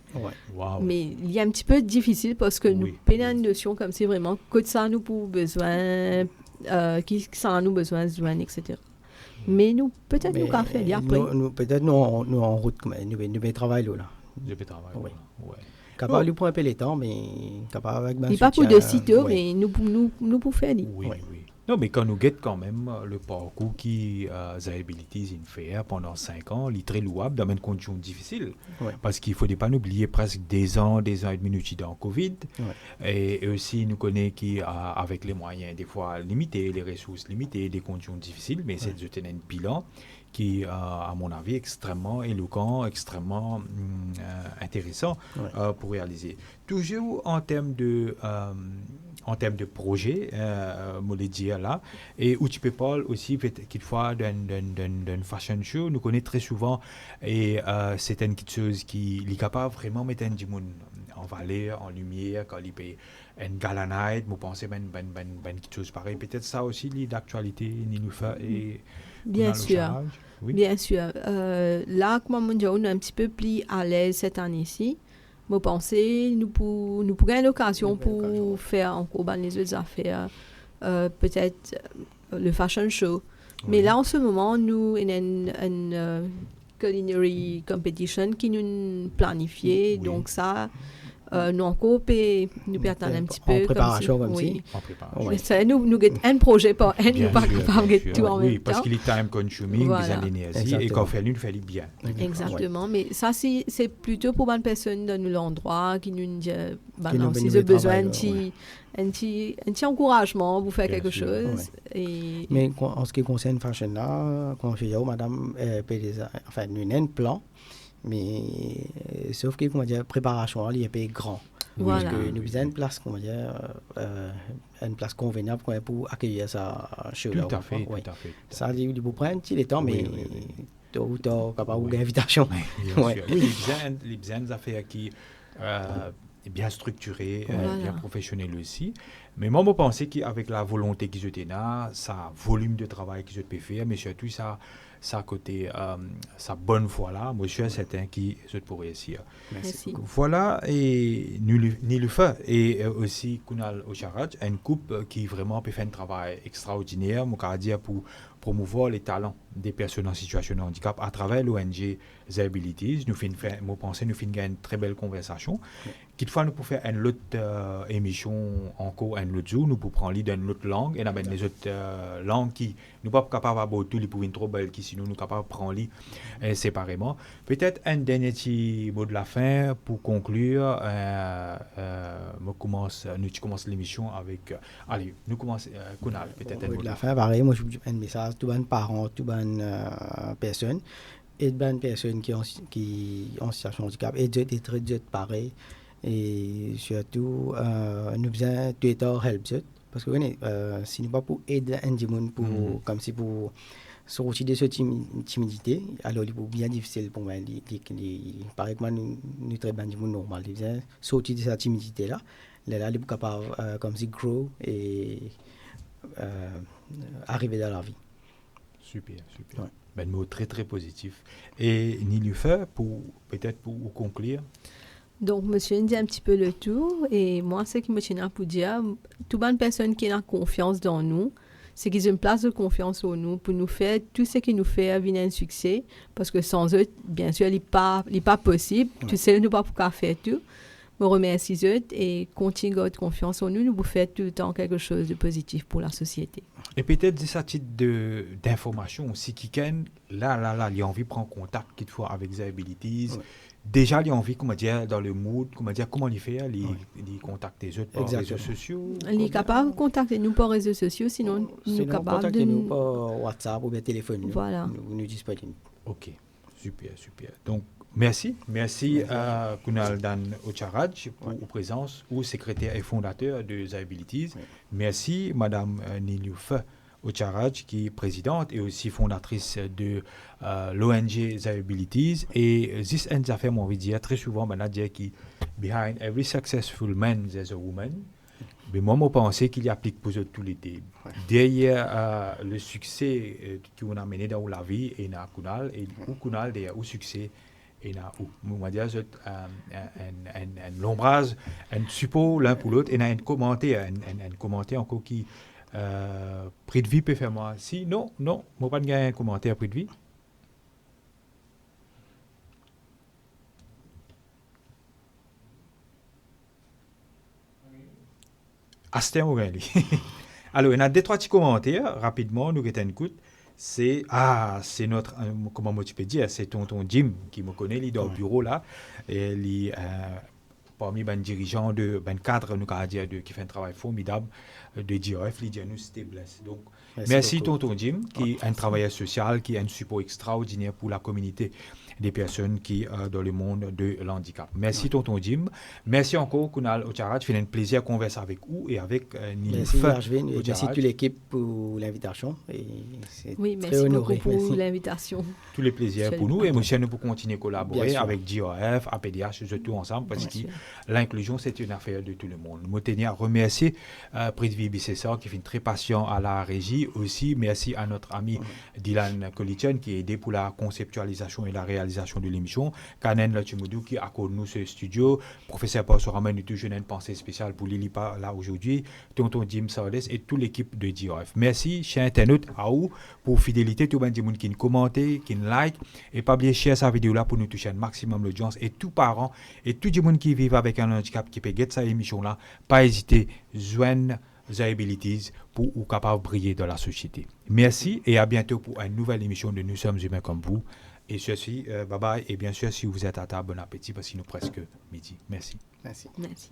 Wow.
mais il y a un petit peu difficile parce que nous
Oui.
prenons une notion comme si vraiment que ça nous pour besoin, qui ça a nous besoin, etc. Mais nous, peut-être nous qu'à faire après.
Peut-être nous en route, nous travaillons là.
Je peux travailler.
Oui.
Ouais.
Capable de prendre un peu les temps, mais capable avec
Il n'est pas pour de sitôt, mais nous pour faire.
Oui,
Ouais.
oui. Non, mais quand nous guettons quand même le parcours qui Zabilities fait pendant 5 ans, il est très louable dans une condition difficile.
Ouais.
Parce qu'il ne faut pas oublier presque des ans et demi nous dans le Covid.
Ouais.
Et aussi, nous connaissons qu'avec les moyens des fois limités, les ressources limitées, des conditions difficiles, mais c'est de tenir un bilan qui, à mon avis, est extrêmement éloquent, extrêmement intéressant pour réaliser. Toujours en termes de projet, je l'ai dit là, et où tu peux parler aussi quelquefois d'un fashion show, nous connaissons très souvent, et c'est une chose qui est capable vraiment de mettre un monde en valeur, en lumière, quand il peut une galanite, vous pensez quelque chose pareil, peut-être ça aussi, d'actualité, nous fait, et
bien sûr.
Oui.
Bien sûr. Là, comme on est un petit peu plus à l'aise cette année-ci, je pense que nous pourrons l'occasion pour faire encore les autres affaires, peut-être le fashion show. Oui. Mais là, en ce moment, nous avons une culinary competition qui nous planifiée, donc ça... nous encore nous attendre un petit peu
en préparation comme si.
En préparation. Nous avons un projet par an, nous pas capable de tout en même temps.
Oui, parce qu'il est time consuming, des l'énergie, et quand on fait l'une, fait bien.
Exactement, mais ça c'est plutôt pour une personne dans l'endroit qui nous dit si
nous
j'ai besoin un petit encouragement pour faire quelque chose. Et...
Mais en ce qui concerne fashion là, quand je dis madame enfin nous avons un plan. Mais sauf que comment dire préparation il est grand
voilà.
Parce que nous avons une place comment dire une place convenable pour accueillir ça chez là
tout à fait.
Ça dit vous prenez un petit temps mais tôt ou tard capable d'invitation
les besoins affaires qui bien structuré, bien professionnel aussi. Mais moi, je pense qu'avec la volonté qu'ils ont là, ça volume de travail qu'ils ont pu faire, mais surtout ça côté sa bonne foi là, moi je suis certain qu'ils pour réussir.
Merci.
Voilà, et nous le fait. Et aussi Kunal Ocharaj, une coupe qui vraiment peut faire un travail extraordinaire, mon cas dire, pour promouvoir les talents des personnes en situation de handicap à travers l'ONG Zabilities. Nous faisons une très belle conversation. Quelquefois, nous pouvons faire une autre émission encore, un autre jour, nous pouvons prendre une autre langue, et nous les autres langues qui nous ne sommes pas capables de tout, les pour une trop belle, qui sinon nous sommes capables de prendre séparément. Peut-être un dernier petit mot de la fin pour conclure. Nous commençons l'émission avec. Allez, nous commençons. Kunal, peut-être un mot
de la fin. Pareil, moi je vous dis un message, tout bon parents, tout bon personnes, et de bonnes personnes qui ont situation de handicap, et de très pareil. Et surtout, nous avons tout être help parce que si nous pas pour aider un monde pour comme si pour sortir de cette timidité, alors il est bien difficile pour moi. Pareil que moi, nous très bien normal, sortir de cette timidité là il est capable comme si grow et arriver dans la vie.
Super. Ouais. Ben, mot très très positif. Et Nilufer, peut-être pour conclure.
Donc, monsieur dit un petit peu le tour. Et moi, ce qui me tient à pour dire, toute bonne personne qui a confiance dans nous, c'est qu'ils ont une place de confiance en nous pour nous faire tout ce qui nous fait venir un succès. Parce que sans eux, bien sûr, il n'est pas possible. Ouais. Tu sais, nous ne pouvons pas faire tout. Je remercie eux et continue de confiance en nous. Nous vous faire tout le temps quelque chose de positif pour la société.
Et peut-être de ce type d'information aussi, qui là, il a envie de prendre contact quelquefois avec Zabilities. Ouais. Déjà, il a envie, comment dire, dans le mood, comment il fait, il contacte les autres par les réseaux sociaux.
Il est capable de contacter nous par les réseaux sociaux, sinon nous sommes capables de
nous par WhatsApp ou bien téléphone.
Voilà.
Nous disponibles.
Ok, super. Donc, merci Kunal Dan Ocharaj pour votre présence, ou secrétaire et fondateur de Zabilities. Oui. Merci Madame Nilufer Ocharaj, qui est présidente et aussi fondatrice de l'ONG Zabilities. Et this ends à faire, moi, envie de dire très souvent, dire qui behind every successful man, there's a woman. Mais moi, je pense qu'il y applique pour tous les deux. Derrière le succès qu'on a mené dans la vie, et dans Kunal, et Kunal, derrière le succès et na où moi dire un l'ombrage un support l'un pour l'autre et un commentaire encore qui prix de vie peut faire moi si non moi pas gagner un commentaire prix de vie Astin Aurélie. Alors, il y a deux, trois petits commentaires, rapidement, nous qui écoute. C'est notre, comment moi tu peux dire, c'est tonton Jim qui me connaît, il est dans le bureau là, et il est parmi les dirigeants de cadre, nous dire, qui fait un travail formidable de GIOF, il dit nous c'était blessé. Donc, merci tonton Jim, qui est un travailleur social, qui est un support extraordinaire pour la communauté des personnes qui dans le monde de l'handicap. Merci tonton Jim. Merci encore Kunal Ocharaj, fait un plaisir de converser avec vous et avec
Merci Arjvin et merci toute l'équipe pour l'invitation.
Merci beaucoup pour l'invitation.
Tous les plaisirs pour nous et monsieur nous pour continuer à collaborer avec GIOF, APDH, tout ensemble parce que l'inclusion c'est une affaire de tout le monde. Je tenais à remercier Prithvi Bissessar qui fait très patient à la régie aussi. Merci à notre ami Dylan Kolichan qui a aidé pour la conceptualisation et la réalisation de l'émission. Kanen Lachimoudou qui accorde nous ce studio. Professeur Passorama nous toujours une pensée spéciale pour Lilipa là aujourd'hui. Tonton Jim Sardes et toute l'équipe de GIOF. Merci, chers internautes, à vous pour fidélité. Tout le monde qui commente, qui like et pas oublier share sa vidéo là pour nous toucher un maximum d'audience et tous parents et tout le monde qui vit avec un handicap qui peut get sa émission là. Pas hésiter, joindre The Abilities pour ou capable de briller dans la société. Merci et à bientôt pour une nouvelle émission de Nous sommes humains comme vous. Et ceci, bye bye. Et bien sûr, si vous êtes à table, bon appétit parce qu'il nous presque midi. Merci.
Merci.
Merci.